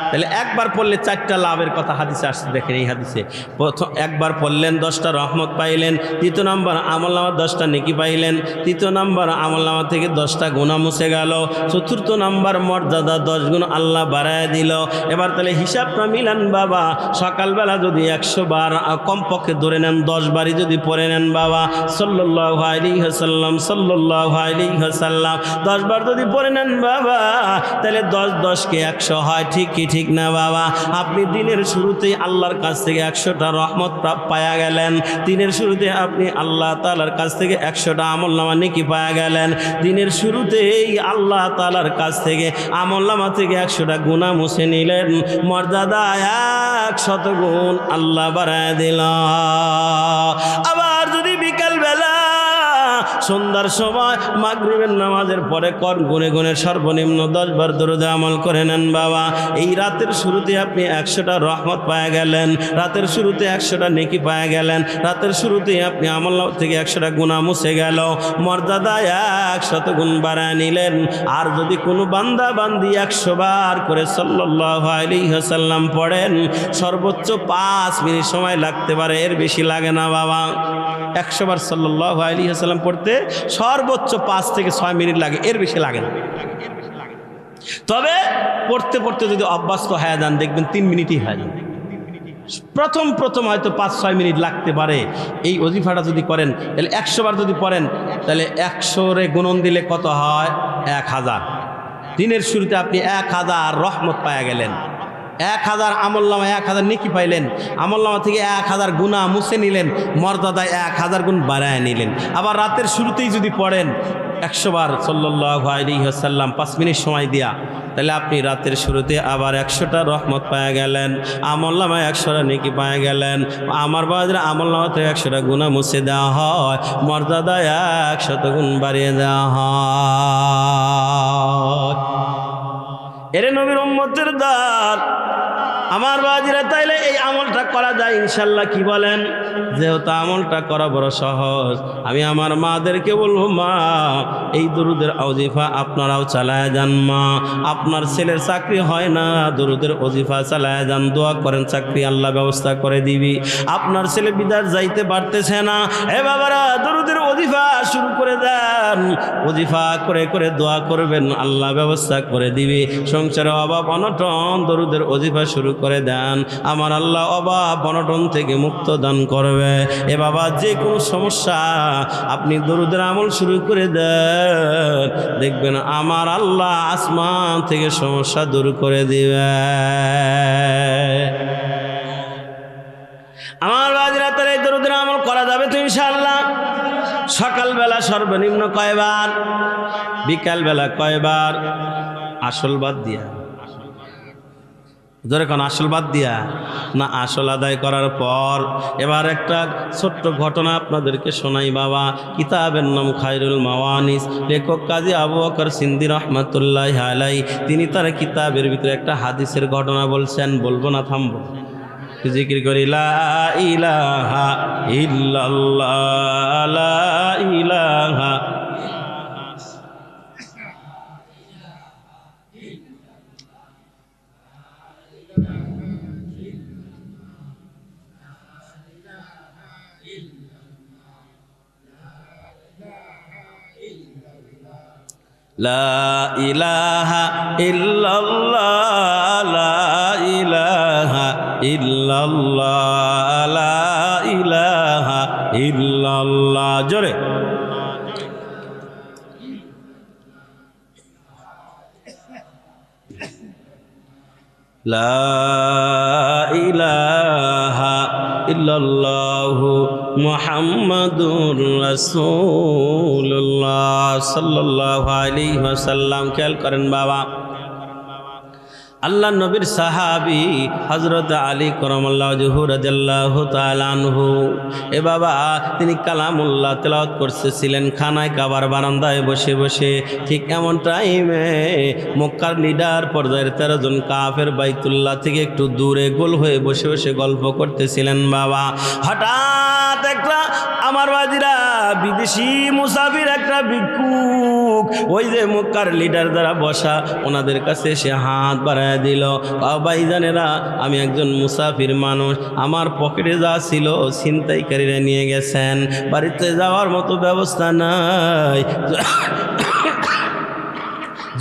তাহলে একবার পড়লে 4টা লাভের কথা হাদিসে আসছে। দেখেন এই হাদিসে প্রথম একবার পড়লেন 10টা রহমত পাইলেন, 3 নম্বর আমলনামা 10টা নেকি পাইলেন, 3 নম্বর আমলনামা থেকে 10টা গুনাহ মুছে গেল, 4 নম্বর মর্যাদা 10 গুণ আল্লাহ বাড়ায় দিল। এবার তাহলে হিসাবটা মিলান বাবা, সকালবেলা যদি 100 বার কমপক্ষে ধরে নেন, 10 বারই যদি পড়ে নেন বাবা সাল্লাল্লাহু আলাইহি ওয়াসাল্লাম সাল্লাল্লাহু আলাইহি ওয়াসাল্লাম 10 বার যদি পড়ে নেন বাবা, তাহলে 10 কে 100 হয়, ঠিক কি ঠিক না বাবা? আপনি দিনের শুরুতেই আল্লাহর কাছ থেকে 100টা রহমত পায়া গেলেন, দিনের শুরুতে আপনি আল্লাহ তাআলার কাছ থেকে 100টা আমলনামা নেকি পায়া গেলেন, দিনের শুরুতেই আল্লাহ তাআলার কাছ থেকে আমলনামা থেকে 100টা গুনাহ মুছে নিলেন, মর্যাদা 100 গুণ আল্লাহ বাড়ায় দিল। আবার যদি বিকালবেলা সন্ধ্যার সময় মাগরিবের নামাজের পরে গুনে গুনে সর্বনিম্ন 10 বার দরুদে আমল করে নেন বাবা, এই রাতের শুরুতে আপনি 100টা রহমত পায়া গেলেন, রাতের শুরুতে 100টা নেকি পায়া গেলেন, রাতের শুরুতে আপনি আমল থেকে 100টা গুনাহ মুছে গেল, মর্যাদা 100 গুণ বাড়ায় নিলেন। আর যদি কোনো বান্দা বান্দি 100 বার করে সাল্লাল্লাহু আলাইহি ওয়াসাল্লাম পড়েন, সর্বোচ্চ 5 মিনিট সময় লাগতে পারে, এর বেশি লাগে না বাবা। 100 বার সাল্লাল্লাহু আলাইহি ওয়াসাল্লাম পড়তে সর্বোচ্চ 5 থেকে 6 মিনিট লাগে, এর বেশি লাগে না। তবে পড়তে পড়তে যদি অভ্যস্ত হয়ে যান দেখবেন 3 মিনিটই হয়ে যাবে। প্রথম হয়তো 5-6 মিনিট লাগতে পারে। এই ওজিফাটা যদি করেন তাহলে 100 বার যদি পড়েন তাহলে 100 রে গুণন দিলে কত হয়? 1000। দিনের শুরুতে আপনি 1000 রহমত পায়া গেলেন। 1000 আমলনামা 1000 নেকি পাইলেন, আমলনামা থেকে 1000 গুনাহ মুছে নিলেন, মর্যাদায় 1000 গুণ বাড়ায় নিলেন। আবার রাতের শুরুতেই যদি পড়েন 100 বার সাল্লাল্লাহু আলাইহি ওয়াসাল্লাম 5 মিনিট সময় দিয়া, তাহলে আপনি রাতের শুরুতে আবার 100টা রহমত পাওয়া গেলেন, আমলনামায় 100টা নেকি পাওয়া গেলেন। আমার বাজারে আমলনামা থেকে 100টা গুনাহ মুছে দেওয়া হয়, মর্যাদায় 100 গুণ বাড়িয়ে দেওয়া হয়। এরে নবীর উম্মতের দল আমার বাজিরা, তাইলে এই আমলটা করা যায় ইনশাল্লাহ, কি বলেন? যেহেতু আমলটা করা বড় সহজ, আমি আমার মাদেরকে বলবো, মা এই দরুদের ওজিফা আপনারাও চালায় যান। মা আপনার ছেলের চাকরি হয় না, দরুদের ওজিফা চালায় যান, দোয়া করেন চাকরি আল্লাহ ব্যবস্থা করে দিবি। আপনার ছেলে বিদেশ যাইতে পারতেছে না, এ বাবারা দরুদের ওজিফা শুরু করে দেন, ওজিফা করে করে দোয়া করবেন, আল্লাহ ব্যবস্থা করে দিবি। সংসারে অভাব অনটন, দরুদের ওজিফা শুরু করে দেন, আমার আল্লাহ অভাব অনটন থেকে মুক্ত দান করবে। এ বাবা যে কোনো সমস্যা আপনি দরুদের আমল শুরু করে দেন, দেখবেন আমার আল্লাহ আসমান থেকে সমস্যা দূর করে দিবে। আমার বাজিরা, তাহলে এই দরুদের আমল করা যাবে তো ইনশাআল্লাহ। সকালবেলা সর্বনিম্ন কয়বার, বিকালবেলা কয়বার? আসল বাদ দিয়া, ধরে কোন আসল বাদ দিয়া না, আসল আদায় করার পর। এবার একটা ছোট্ট ঘটনা আপনাদেরকে শোনাই বাবা। কিতাবের নাম খায়রুল মাওয়ানিস, লেখক কাজী আবু বকর সিন্দি রহমাতুল্লাহি আলাইহি, তিনি তার কিতাবের ভিতরে একটা হাদিসের ঘটনা বলছেন, বলবো না থামবো? জিকির করি লা ইলাহা ইল্লাল্লাহ, লা ইলাহা লা ইলাহা ইল্লাল্লাহ, লা ইলাহা ইল্লাল্লাহ, লা ইলাহা ইল্লাল্লাহ। জোরে লা ইলাহা ইল্লাল্লাহু মুহাম্মাদুর রাসূলুল্লাহ সাল্লাল্লাহু আলাইহি ওয়াসাল্লাম। খেয়াল করেন বাবা, আল্লাহ নবীর সাহাবী হযরত আলী কারামাল্লাহু ওয়াজহু রাদিয়াল্লাহু তাআলা আনহু, এ বাবা তিনি কালামুল্লাহ তেলাওয়াত করতেছিলেন খানায় কাবার বারান্দায় বসে বসে। ঠিক এমন টাইমে মক্কার লিডার পর্যায়ের 13 জন কাফের বাইতুল্লাহ থেকে একটু দূরে গোল হয়ে বসে বসে গল্প করতেছিলেন বাবা। হঠাৎ একটা আমার বাজিরা বিদেশি মুসাফির, একটা ভিক্ষুক, ওই যে মক্কার লিডার দ্বারা বসা, ওনাদের কাছে সে হাত বাড়ায় দিল। ভাইজানেরা, আমি একজন মুসাফির মানুষ, আমার পকেটে যা ছিল ছিনতাইকারীরা নিয়ে গেছেন, বাড়িতে যাওয়ার মতো ব্যবস্থা নাই,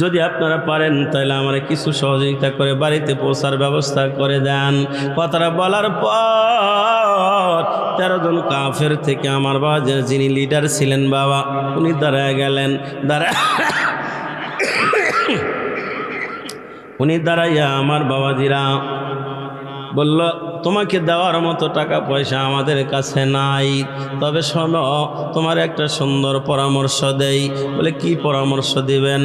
যদি আপনারা পারেন তাহলে আমার কিছু সহযোগিতা করে বাড়িতে পৌঁছার ব্যবস্থা করে দেন। কথাটা বলার পর 13 জন কাফের থেকে আমার বাবা যিনি লিডার ছিলেন বাবা, উনি দাঁড়ায় গেলেন। উনি দাঁড়াইয়া আমার বাবাজিরা বলল, তোমাকে দেওয়ার মতো টাকা পয়সা আমাদের কাছে নাই, তবে শোনো তোমার একটা সুন্দর পরামর্শ দেই। বলে কি পরামর্শ দিবেন?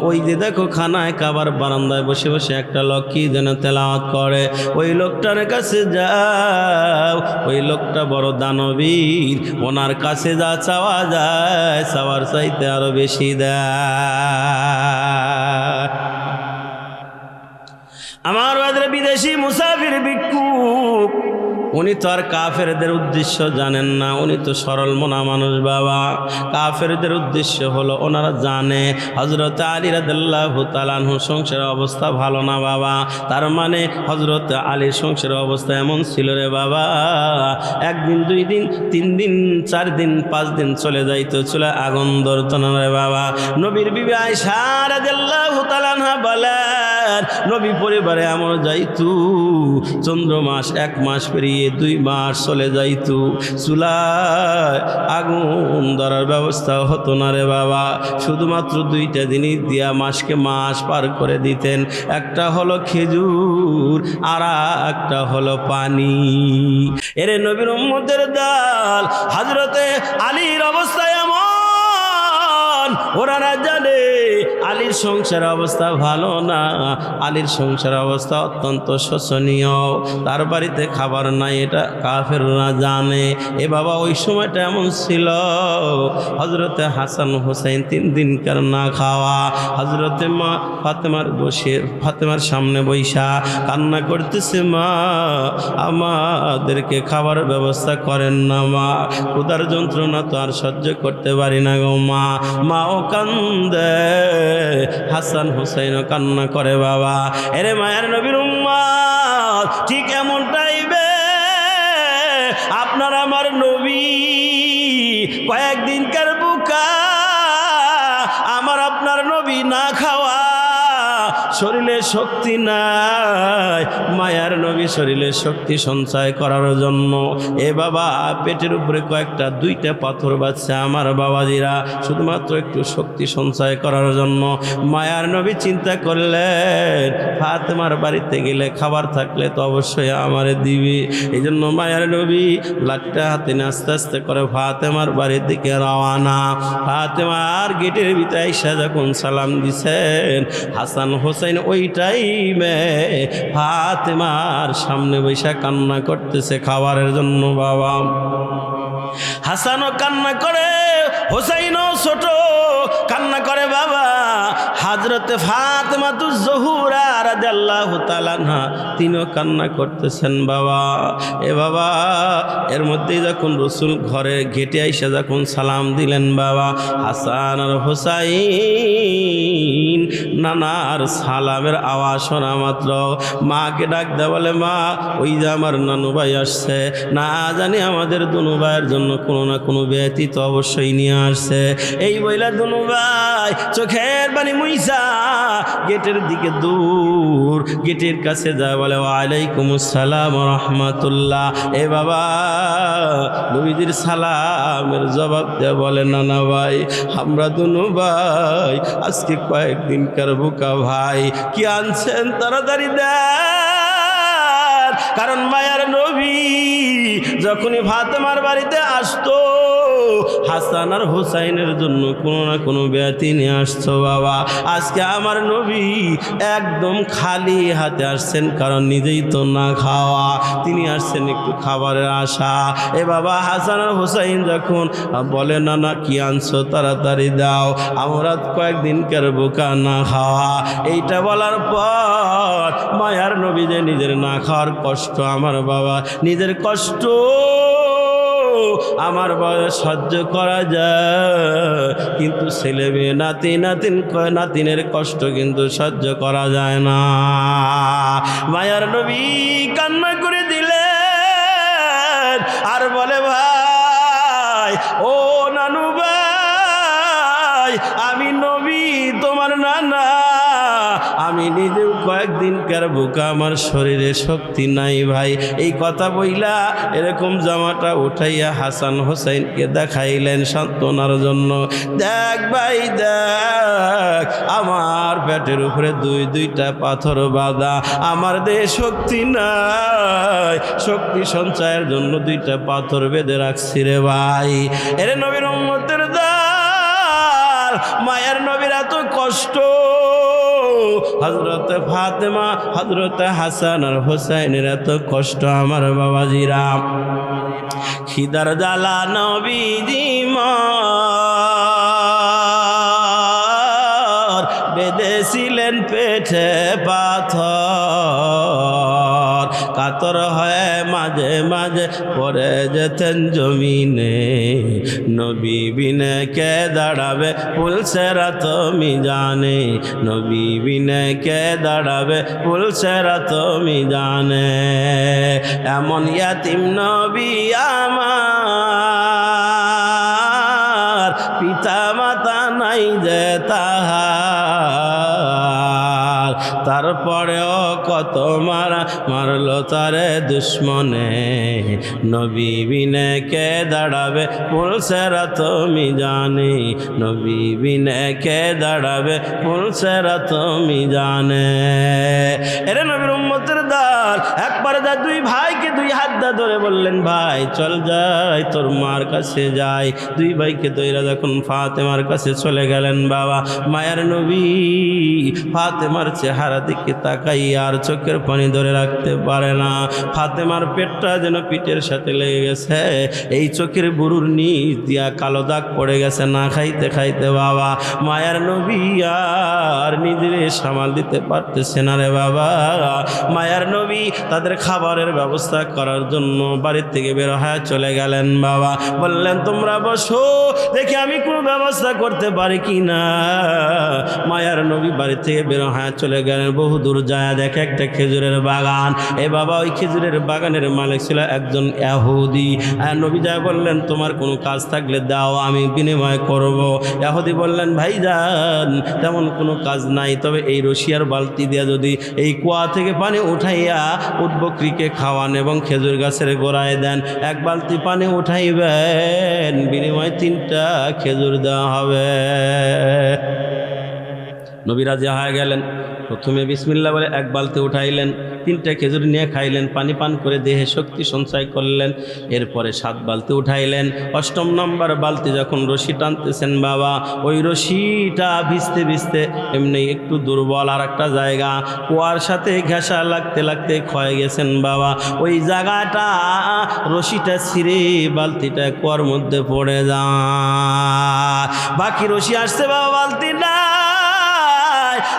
ওই যে দেখো খানায় কাবার বারান্দায় বসে বসে একটা লোক কি যেন তেলাওয়াত করে, ওই লোকটার কাছে যাও, ওই লোকটা বড় দানবীর, ওনার কাছে যা চাওয়া যায় চাওয়ার চাইতে আরো বেশি দেয়। আমার বাজারে বিদেশি মুসাফির ভিক্ষুক, উনি তো আর কাফেরদের উদ্দেশ্য জানেন না, উনি তো সরল মনা মানুষ বাবা। কাফেরদের উদ্দেশ্য হলো, ওনারা জানে হযরত আলী রাদিয়াল্লাহু তাআলা আনহু সংসারের অবস্থা ভালো না বাবা। তার মানে হযরত আলীর সংসারের অবস্থা এমন ছিল রে বাবা, 1 দিন 2 দিন 3 দিন 4 দিন 5 দিন চলে যাইতো, চলে আগুন ধরতো না রে বাবা। নবীর বিবি আয়েশা রাদিয়াল্লাহু তাআলা আনহা বলেন, নবী পরিবারে এমন যাইতো চন্দ্র মাস 1 মাস পেরিয়ে দিয়ে 2 মাস চলে যাইতো, চুলায় আগুন ধরার ব্যবস্থা হতো না রে বাবা। শুধুমাত্র 2টা জিনিস দিয়া মাসকে মাস পার করে দিতেন। একটা হলো খেজুর, আর একটা হলো পানি। এরে নবীর উম্মতের দল, হযরতে আলীর অবস্থা এমন, ওরা না জানে আলীর সংসার অবস্থা ভালো না, আলীর সংসার অবস্থা অত্যন্ত শোচনীয়। তার বাড়িতে খাবার নাই, এটা কাফেররা জানে। এ বাবা ওই সময়টা এমন ছিল, হযরতে হাসান হোসেন 3 দিনকার না খাওয়া। হযরতে মা ফাতেমার সামনে বৈশা কান্না করতেছে, মা আমাদেরকে খাবার ব্যবস্থা করেন না মা, ক্ষুধার যন্ত্রণা তো আর সহ্য করতে পারি না গো মা। মাও কান্দে, হাসান হোসেনও কান্না করে বাবা। এরে মায়ের নবীর উম্মত, ঠিক এমন টাইমে আপনার আমার নবী কয়েকদিনকার বুকা, আমার আপনার নবী না খাওয়া, শরীরে শক্তি নাই। মায়ার নবী শরীরে শক্তি সঞ্চয় করার জন্য এ বাবা পেটের উপরে কয়েকটা 2টা পাথর বাঁচছে আমার বাবাজিরা, শুধুমাত্র একটু শক্তি সঞ্চয় করার জন্য। মায়ার নবী চিন্তা করলেন, ফাতেমার বাড়িতে গেলে খাবার থাকলে তো অবশ্যই আমারে দিবে। এই জন্য মায়ার নবী লাঠটা হাতে নিয়ে আস্তে আস্তে করে ফাতেমার বাড়ির দিকে রওয়ানা। ফাতেমার গেটের ভিতরে আইসা যখন সালাম দিছেন, হাসান হোসেন ওই টাইমে ফাতেমার সামনে বৈশা কান্না করতেছে খাবারের জন্য বাবা। হাসানও কান্না করে, হোসাইনও ছোট কান্না করে বাবা। হযরতে ফাতেমাতুজ জোহরা রাদিয়াল্লাহু তাআলা আনহা তিনিও কান্না করতেছেন বাবা। এ বাবা এর মধ্যেই যখন রাসূল ঘরে গেটে আইসা যখন সালাম দিলেন বাবা, হাসান আর হোসাইন নানার সালামের আওয়াজ শোনা মাত্র মাকে ডাক দেয়, বলে মা ওই যে আমার নানু ভাই আসছে, না জানি আমাদের দুনু ভাইয়ের জন্য কোনো না কোনো ব্যতীত অবশ্যই নিয়ে আসছে। এই বইলা দুনু ভাই চোখের পানি মুইসা গেটের দিকে দূর, গেটের কাছে যায়, বলে ওয়ালাইকুম আসসালাম ওয়া রাহমাতুল্লাহ। এ বাবা নবীজির সালামের জবাব দেয়, বলে নানা ভাই আমরা দুনু ভাই আজকে কয়েকদিনকার বুকা ভাই, কি আনছেন তাড়াতাড়ি দেন। কারণ মায়ার নবী যখনই ফাতেমার বাড়িতে আসতো, হাসান আর হোসাইনের জন্য কোনো না কোনো ব্যতি নিয়ে আসতো বাবা। আজকে আমার নবী একদম খালি হাতে আসছেন, কারণ নিজেই তো না খাওয়া, তিনি আসছেন একটু খাবারের আশা। এ বাবা হাসান আর হোসাইন যখন বলে না না কি আনছো তাড়াতাড়ি দাও, আমরা কয়েকদিনকার বোকা না খাওয়া। এইটা বলার পর মায়ার নবী যে নিজের না খাওয়ার কষ্ট, আমার বাবা নিজের কষ্ট আমার বয়স সহ্য করা যায়, কিন্তু ছেলে মেয়ে নাতিনের কষ্ট কিন্তু সহ্য করা যায় না। মায়ার নবী কান্না করে দিলেন আর বলে, ভাই ও নানু ভাই, আমি নবী তোমার নানা, আমি নিজেও কয়েকদিনকার বোকা, আমার শরীরে শক্তি নাই ভাই। এই কথা বইলা এরকম জামাটা উঠাইয়া হাসান হোসেনকে দেখাইলেন সান্ত্বনার জন্য। দেখ ভাই দেখ, আমার পেটের উপরে 2টা পাথর বাঁধা, আমার দেহে শক্তি নাই, শক্তি সঞ্চয়ের জন্য 2টা পাথর বেঁধে রাখছি রে ভাই। এরে নবীর উম্মতের দল, মায়ের নবীর এত কষ্ট, হযরতে ফাতেমা হযরতে হাসান আর হোসেনের এত কষ্ট, আমার বাবাজিরা খিদার জ্বালা নবীজি বেঁধেছিলেন পেটে পাথর, কাতর হয়ে মাঝে মাঝে পড়ে যেতেন জমিনে, নবী বিনে কে দাঁড়াবে পুলসেরা তুমি জানে, নবী বিনে কে দাঁড়াবে পুলসেরা তুমি জানে। এমন ইয়াতিম নবী আমার, পিতা মাতা নাই যে তাহার, তারপরেও কত মারা মারলো তারে দুশ্মনে, নবী বিনে কে দাঁড়াবে পুলসেরাত মিজানে, নবী বিনে কে দাঁড়াবে পুলসেরাত মিজানে। এরে নবীর উম্মতের দল একবার যা দুই ভাইকে দুই হাত ধরে বললেন, ভাই চল যাই তোর মার কাছে যাই। দুই ভাইকে দইরা যখন ফাতেমার কাছে চলে গেলেন বাবা, মায়ের নবী ফাতেমার চেহারা দিকে তাকাই আর চোখের পানি ধরে রাখতে পারে না। ফাতেমার পেটটা যেন পিঠের সাথে লেগে গেছে, এই চোখের বুরুর নিচ দিয়া কালো দাগ পড়ে গেছে না খাইতে খাইতে বাবা। মায়ের নবী আর নিজেরে সামাল দিতে পারতেছে না রে বাবা। মায়ের নবী তাদের খাবারের ব্যবস্থা করার জন্য বাড়ির থেকে বের হয়ে চলে গেলেন বাবা। বললেন তোমরা বসো, দেখি আমি কোনো ব্যবস্থা করতে পারি কি না। মায়ার নবী বাড়ি থেকে বের হয়ে চলে গেলেন। বহু দূর যায় দেখে একটা খেজুরের বাগান। এ বাবা ওই খেজুরের বাগানের মালিক ছিল একজন ইহুদি। নবী যায় বললেন তোমার কোনো কাজ থাকলে দাও, আমি বিনিময় করব। ইহুদি বললেন ভাইজান তেমন কোনো কাজ নাই, তবে এই রশিয়ার বালতি দিয়ে যদি এই কুয়া থেকে পানি উঠাইয়া উট বকরিকে খাওয়ান এবং খেজুর গাছের গোড়ায় দেন, এক বালতি পানি উঠাইবেন, বিনিময়ে 3টা খেজুর দেওয়া হবে। নবী রাজি হয়ে গেলেন। প্রথমে বিসমিল্লাহ বলে এক বালতি উঠাইলেন, 3টা খেজুর নিয়ে খাইলেন, পানি পান করে দেহে শক্তি সঞ্চয় করলেন। এরপরে 7 বালতি উঠাইলেন। 8ম নম্বর বালতি যখন রশি টানতেছেন বাবা, ওই রশিটা ভিজতে ভিজতে এমনি একটু দুর্বল, আর একটা জায়গা কুয়ার সাথে ঘেঁষা লাগতে লাগতে ক্ষয়ে গেছেন বাবা। ওই জায়গাটা রশিটা ছিঁড়ে বালতিটা কুয়ার মধ্যে পড়ে যায়। বাকি রশি আসছে বাবা, বালতি না।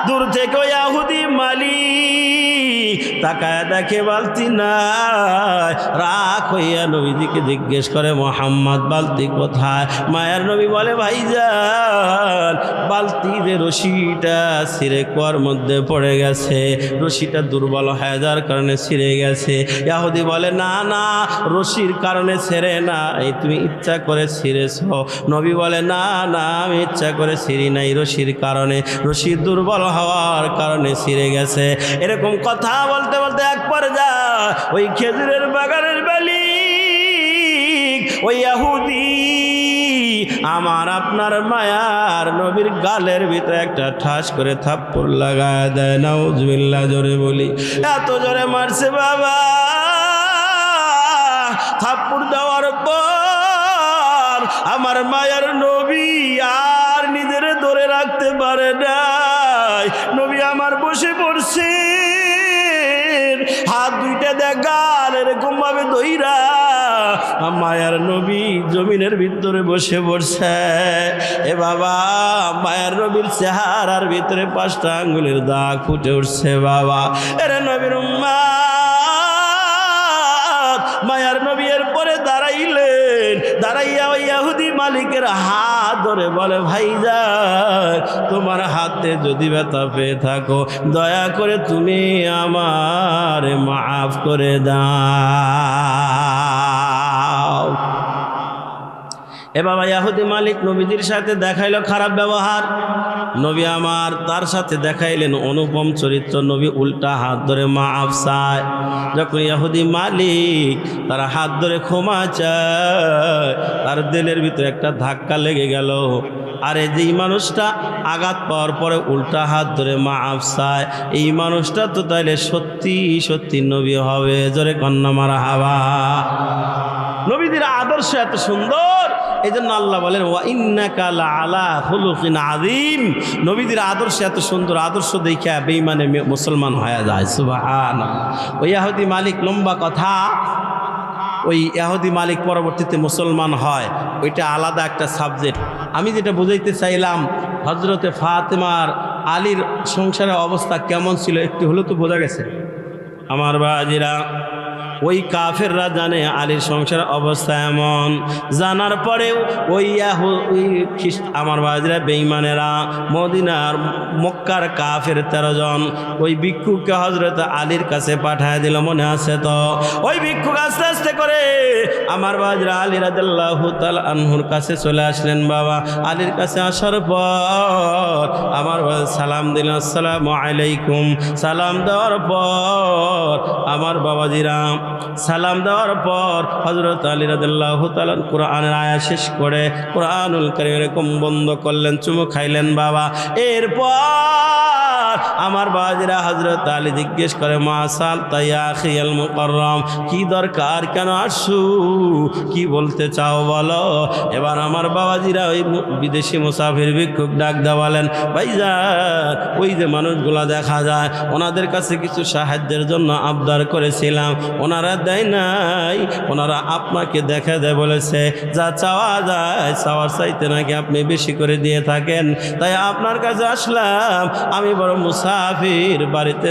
দূর থেকে ইহুদি মালিক তাকায় দেখে বালতি নাই। রাগ হইয়া নবীজিকে জিজ্ঞেস করে মোহাম্মদ বালতি কোথায়? মায়ের নবী বলে ভাইজান বালতির রশিটা ছিঁড়ে কুয়ার মধ্যে পড়ে গেছে, রশিটা দুর্বল হয়ে যাওয়ার কারণে ছিঁড়ে গেছে। ইহুদি বলে না না, রশির কারণে ছেড়ে না, এই তুমি ইচ্ছা করে ছিঁড়েছ। নবী বলে না না, আমি ইচ্ছা করে ছিঁড়ি নাই, রশির কারণে, রশি দুর্বল হওয়ার কারণে ছিঁড়ে গেছে। এরকম কথা বলতে বলতে এক পর্যায়ে ওই খেজুরের বাগানের মালিক ওই ইহুদি আমার আপনার মায়ার নবীর গালের ভিতরে একটা ঠাস করে থাপ্পড় লাগায় দেয়। নাউজুবিল্লাহ জোরে বলি। এত জোরে মারছে বাবা, থাপ্পড় দেওয়ার পর আমার মায়ার নবী আর নিজের ধরে রাখতে পারে নাই। নবী আমার বসে পড়ছে, হাত দুইটা দেখাল এরকম ভাবে ধইরা মায়ার নবী জমিনের ভিতরে বসে পড়ছে। এ বাবা মায়ার নবীর চেহারার ভিতরে 5টা আঙ্গুলের দাগ ফুটে উঠছে বাবা। এরে নবীর উম্মত মায়ার নবী এর পরে দাঁড়াইলেন, দাঁড়াইয়া ওই ইহুদি মালিকের হাত ধরে বলে ভাইজান তোমার হাতে যদি ব্যথা পেয়ে থাকো দয়া করে তুমি আমার মাফ করে দাও। এ বাবা ইহুদি মালিক নবীজির সাথে দেখাইলো খারাপ ব্যবহার, নবী আমার তার সাথে দেখাইলেন অনুপম চরিত্র। নবী উল্টা হাত ধরে মাফ চায়। যখন ইহুদি মালিক তার হাত ধরে ক্ষমা চায়, তার দিলের ভিতরে একটা ধাক্কা লেগে গেল। আর এই যে মানুষটা আঘাত পাওয়ার পরে উল্টা হাত ধরে মাফ চায়, এই মানুষটা তো তাইলে সত্যি সত্যি নবী হবে। জোরে কন্যা মারহাবা। নবীদের আদর্শ এত সুন্দর, এই জন্য আল্লাহ বলেন ওয়া ইন্নাকা লাআলা খুলুকিন আযীম। নবীদের আদর্শ এত সুন্দর, আদর্শ দেখা বেঈমানে মুসলমান হয়ে যায়। সুবহানাল্লাহ। ওই ইহুদি মালিক লম্বা কথা, ওই ইহুদি মালিক পরবর্তীতে মুসলমান হয়, ওইটা আলাদা একটা সাবজেক্ট। আমি যেটা বুঝাইতে চাইলাম হযরতে ফাতেমার আলীর সংসারের অবস্থা কেমন ছিল একটু হলেও তো বোঝা গেছে আমার বাজিরা। ওই কাফেররা জানে আলীর সংসার অবস্থা এমন। জানার পরেও ওই আমার বাবাজিরা বেঈমানেরা মদিনার মক্কার কাফের 13 জন ওই ভিক্ষুককে হযরত আলীর কাছে পাঠায় দিল, মনে আছে তো? ওই ভিক্ষুক আস্তে আস্তে করে আমার বাবাজিরা আলী রাদিয়াল্লাহু তাআলা আনহুর কাছে চলে আসলেন। বাবা আলীর কাছে আসার পর আমার সালাম দিলেন, আসসালামু আলাইকুম। সালাম দেওয়ার পর আমার বাবাজিরা সালাম দেওয়ার পর হযরত আলী রাদিয়াল্লাহু তাআলা কোরআনের আয়াত শেষ করে কোরআনুল কারীম এরকম বন্ধ করলেন, চুমু খাইলেন। বাবা এরপর আমার বাবাজিরা হযরত আলী জিজ্ঞেস করে, মা সাল তাইয়া আখিয়াল মুকাররম, কি দরকার, কেন আসু, কি বলতে চাও বলো। এবার আমার বাবাজিরা ওই বিদেশি মুসাফির ভিক্ষুক ডাক দেওয়া বলেন, ভাইজান ওই যে মানুষগুলা দেখা যায় ওনাদের কাছে কিছু সাহায্যের জন্য আবদার করেছিলাম, ওনারা দেয় নাই, ওনারা আপনাকে দেখা দেয় বলেছে, যা চাওয়া যায় চাওয়ার চাইতে নাকি আপনি বেশি করে দিয়ে থাকেন, তাই আপনার কাছে আসলাম। আমি বড় মুসাফির, বাড়িতে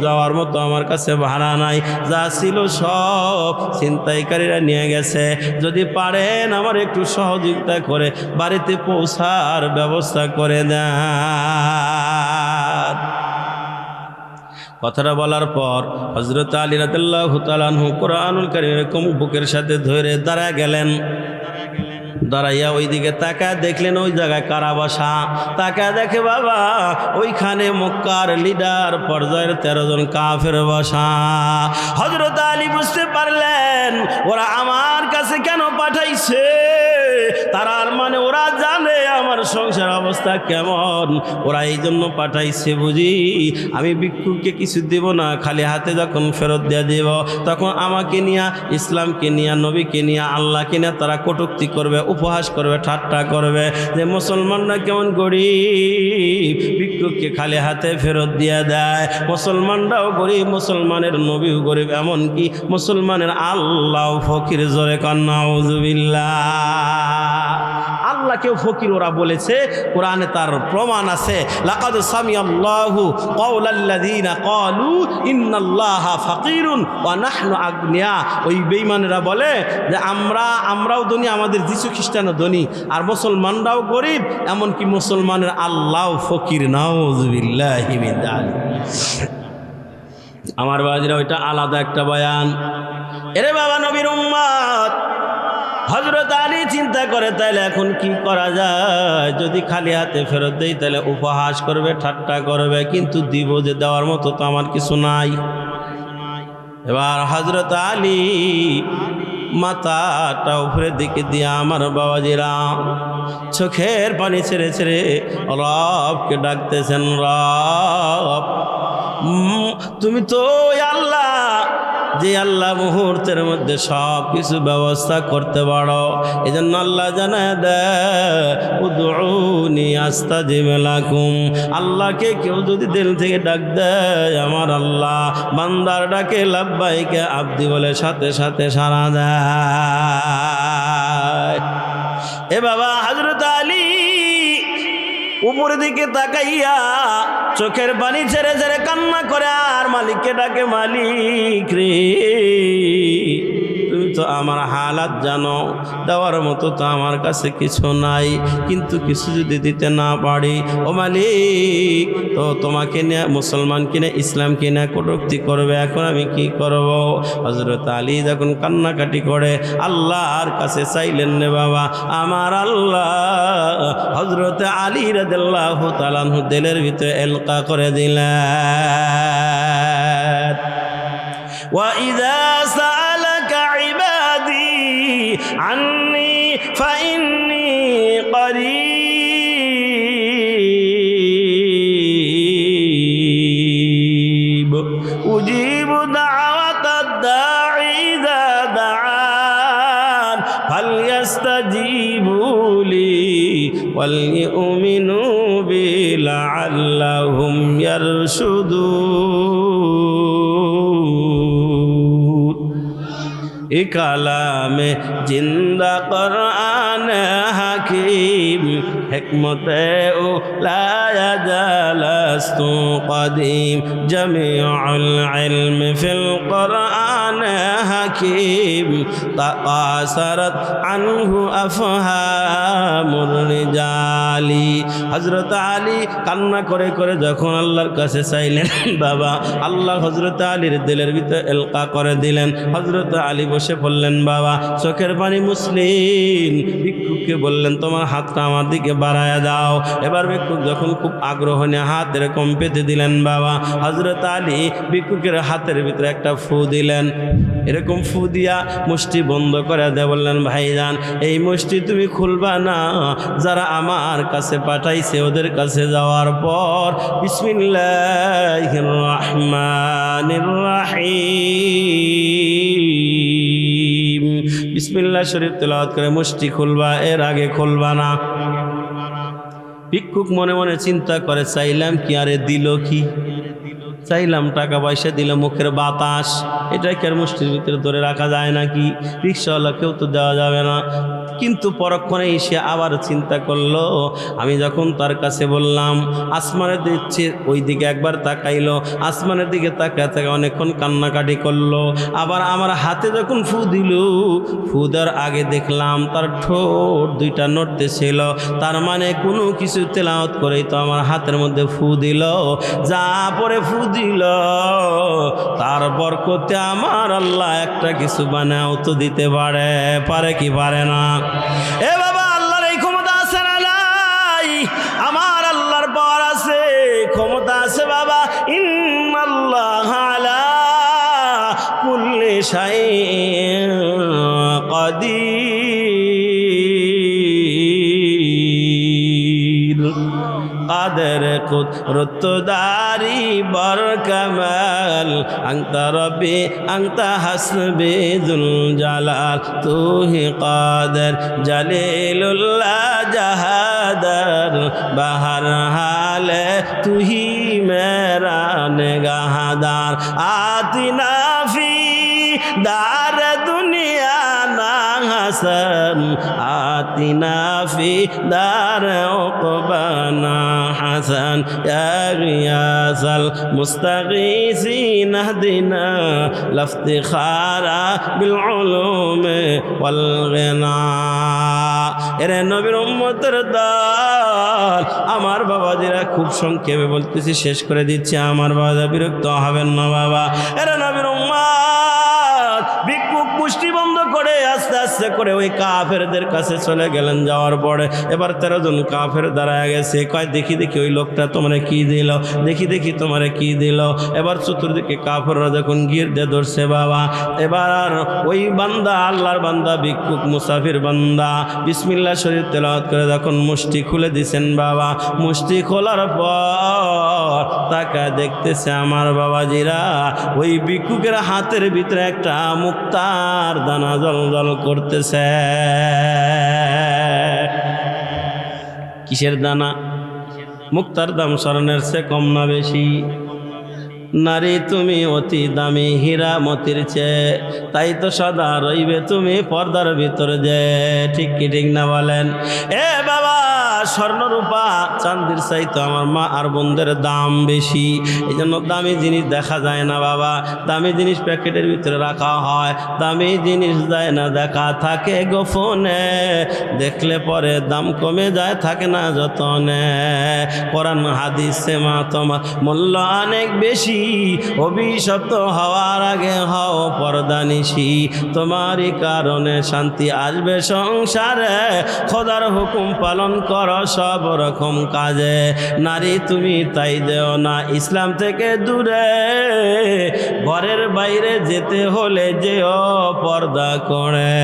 যাওয়ার মতো আমার কাছে ভাড়া নাই, যা ছিল সব ছিনতাইকারীরা নিয়ে গেছে, যদি পারেন আমার একটু সহযোগিতা করে বাড়িতে পৌঁছার ব্যবস্থা করে দেন। কথাটা বলার পর হযরত আলী রাদিয়াল্লাহু তাআলা আনহু কোরআনুল কারীম এরকম বুকের সাথে ধরে দাঁড়ায় গেলেন। দাঁড়াইয়া ওইদিকে তাকায় দেখলেন ওই জায়গায় কারা বসা। তাকায় দেখে বাবা ওইখানে মক্কার লিডার পর্যায়ের 13 জন কাফের বসা। হযরত আলী বুঝতে পারলেন ওরা আমার কাছে কেন পাঠাইছে, তার মানে ওরা জানে আমার সংসার অবস্থা কেমন, ওরা এই জন্য পাঠাইছে বুঝি। আমি ভিক্ষুককে কিছু দেব না, খালি হাতে যখন ফেরত দিয়ে দেব তখন আমাকে নিয়ে, ইসলামকে নিয়ে, নবীকে নিয়ে, আল্লাহকে নিয়ে তারা কটূক্তি করবে, উপহাস করবে, ঠাট্টা করবে যে মুসলমানরা কেমন গরিব, ভিক্ষুককে খালি হাতে ফেরত দিয়ে দেয়। মুসলমানরাও গরিব, মুসলমানের নবীও গরিব, এমনকি মুসলমানের আল্লাহ ফকির। জোরে কান্না নাউযুবিল্লাহ। আল্লাহকেও ফকির ওরা বলেছে, কোরআনে তার প্রমাণ আছে। লাকাদ সামিআল্লাহু কাওলাল্লাযীনা ক্বালু ইন্নাল্লাহা ফাকিরুন ওয়া নাহনু আগনিয়া। ওই বেঈমানেরা বলে যে আমরাও ধনী, আমাদের যিশু খ্রিস্টানও ধনী, আর মুসলমানরাও গরিব, এমনকি মুসলমানের আল্লাহ ফকির। নাউযুবিল্লাহি মিন যালিক। আমার বাবাজিরা ওইটা আলাদা একটা বয়ান। এরে বাবা নবীর উম্মত, হযরত আলী চিন্তা করে তাইলে এখন কি করা যায়, যদি খালি হাতে ফেরত দেই তাহলে উপহাস করবে, ঠাট্টা করবে, কিন্তু দিব যে দেওয়ার মতো তো আমার কিছু নাই। এবার হযরত আলী মাথাটা উপরের দিকে দিয়ে আমার বাবাজিরা চোখের পানি ছেড়ে ছেড়ে রবকে ডাকতেছেন, রব তুমি তো আল্লাহ, যে আল্লাহ মুহূর্তের মধ্যে সব কিছু ব্যবস্থা করতে পারো। এই জন্য আল্লাহ জানায় দেয়, উদউনি আস্তাজিব লাকুম। আল্লাহকে কেউ যদি দিল থেকে ডাক দেয়, আমার আল্লাহ বান্দার ডাকে লাব্বাইকে আব্দি বলে সাথে সাথে সাড়া দেয়। এ বাবা হযরত আলী উপরের দিকে তাকাইয়া চোখের পানি ছেড়ে ছেড়ে কান্না করে আর মালিককে ডাকে, মালিক রে তুমি তো আমার হালাত জানো, দেওয়ার মতো তো আমার কাছে কিছু নাই, কিন্তু কিছু যদি দিতে না পারি ও মালিক তো তোমাকে নিয়ে, মুসলমানকে নিয়ে, ইসলামকে নিয়ে কটূক্তি করবে, এখন আমি কি করব। হযরত আলী যখন কান্নাকাটি করে আল্লাহর কাছে চাইলেন, রে বাবা আমার আল্লাহ হযরত আলী রাদিয়াল্লাহু তাআলা আনহু দিলের ভিতরে এলকা করে দিলেন। ওয়া ইযা সাআলাকা ইবাদি আন্নী ফাইন্নী করিব উজিবু দাওয়াতাদ দাঈ ইযা দাআন ফালইস্তাজিবু লি ওয়ালইউমিনু বি লাআল্লাহুম ইয়ারশুদুন। এ কালামে জিন্দা কুরআন হাকিম হিকমতে ও লা ইয়াজালাস্তু কদিম জামিউল ইলম ফিল কুরআন হাকিম তাকাসারাত আনহু আফহামুর রিজালি। হযরত আলী কান্না করে করে যখন আল্লাহর কাছে চাইলেন বাবা, আল্লাহ হযরত আলীর দিলের ভিতরে এলকা করে দিলেন। হযরত আলী বসে পড়লেন বাবা, চোখের পানি মুসলিম। ভিক্ষুককে বললেন তোমার হাতটা আমার দিকে বাড়ায়া দাও। এবার ভিক্ষুক যখন খুব আগ্রহ নিয়ে হাত এরকম পেতে দিলেন বাবা, হযরত আলী ভিক্ষুকের হাতের ভিতরে একটা ফু দিলেন। এরকম ফু দিয়া মুষ্টি বন্ধ করে দেয়, বললেন ভাইজান এই মুষ্টি তুমি খুলবা না, যারা আমার কাছে পাঠাইছে ওদের কাছে যাওয়ার পর বিসমিল্লাহির রহমানির রহিম বিসমিল্লাহ শরীফ তেলাওয়াত করে মুষ্টি খুলবা, এর আগে খুলবা না। ভিক্ষুক মনে মনে চিন্তা করে চাইলাম কি আরে দিল কি, চাইলাম টাকা পয়সা দিল মুখের বাতাস, এটা কি আর মুষ্টির ভিতরে ধরে রাখা যায় নাকি? রিক্সাওয়ালাকেও তো দেওয়া যাবে না। কিন্তু পরক্ষণে এসে আবার চিন্তা করলো, আমি যখন তার কাছে বললাম আসমানের দিচ্ছে, ওই দিকে একবার তাকাইলো, আসমানের দিকে তাকায় তাকে অনেকক্ষণ কান্নাকাটি করলো। আবার আমার হাতে যখন ফু দিল, ফু দেওয়ার আগে দেখলাম তার ঠোঁট দুইটা নড়তেছিল, তার মানে কোনো কিছু তেলাওয়াত করেই তো আমার হাতের মধ্যে ফু দিল। যা পরে ফু দিল তার বরকতে আমার আল্লাহ একটা কিছু বানাও তো দিতে পারে, পারে কি পারে না? এ বাবা, আল্লাহর এই ক্ষমতা আছে না নাই? আমার আল্লাহর পাওয়ার আছে, ক্ষমতা আছে বাবা। ইন্নাল্লাহা আলা কুল্লি শাইইন কাদির। কাদের কুদরত দারি বর কামাল, আনতা রব্বি আনতা হাসবি যুল জালাল, তুহি কাদের জলিলুল্লাহ জাহাদার, বাহার হালে তুহি মেরা নিগাহদার। আতিনা ফি দার দুনিয়া না হাসান, আতিনা ফি দার উকবানা হাসান, ইয়া গিয়াসাল মুস্তাগীসিন ইহদিনা লাফতিখারা বিল উলুমি ওয়াল গিনা। এরে নবীর উম্মতের দল, আমার বাবাজিরা খুব সংক্ষেপে বলতেছি, শেষ করে দিচ্ছি, আমার বাবা বিরক্ত হবেন না বাবা। এরে নবীর উম্মত, ভিক্ষুক মুষ্টি বন্ধ করে আস্তে আস্তে করে ওই কাফেরদের কাছে চলে গেলেন। যাওয়ার পরে এবার 13 জন কাফের দাঁড়ায় গেছে, কয় দেখি দেখি ওই লোকটা তোমারে কি দিল, দেখি দেখি তোমারে কি দিল। এবার চতুর্দিকে কাফেররা যখন গির দিয়ে ধরছে বাবা, এবার ওই বান্দা, আল্লাহর বান্দা, ভিক্ষুক মুসাফির বান্দা বিসমিল্লাহ শরীফ তেলাওয়াত করে যখন মুষ্টি খুলে দিছেন বাবা, মুষ্টি খোলার পর তাকা দেখতেছে আমার বাবাজিরা, ওই ভিক্ষুকের হাতের ভিতরে একটা মুক্তার দানা জল জল করতেছে। কিসের দানা? মুক্তার দাম স্বর্ণের চেয়ে কম না বেশি? নারী তুমি অতি দামি হীরা মতির চেয়ে, তাই তো সদা রইবে তুমি পর্দার ভিতরে যে। ঠিক কি ঠিক না বলেন? এ বাবা, স্বর্ণ রূপা চাঁদির চাইতো আমার মা আর বোনদের দাম বেশি, এই জন্য দামি জিনিস দেখা যায় না বাবা। দামি জিনিস প্যাকেটের ভিতরে রাখা হয়, দামি জিনিস যায় না, দেখা থাকে গোপনে, দেখলে পরে দাম কমে যায়, থাকে না যতনে। কোরআন হাদিসে মা তোমার মূল্য অনেক বেশি, অভিশপ্ত হওয়ার আগে হও পর্দানিশি, তোমারই কারণে শান্তি আসবে সংসারে, খোদার হুকুম পালন করো সব রকম কাজে। নারী তুমি তাই দেও না ইসলাম থেকে দূরে, ঘরের বাইরে যেতে হলে যেও পর্দা করে।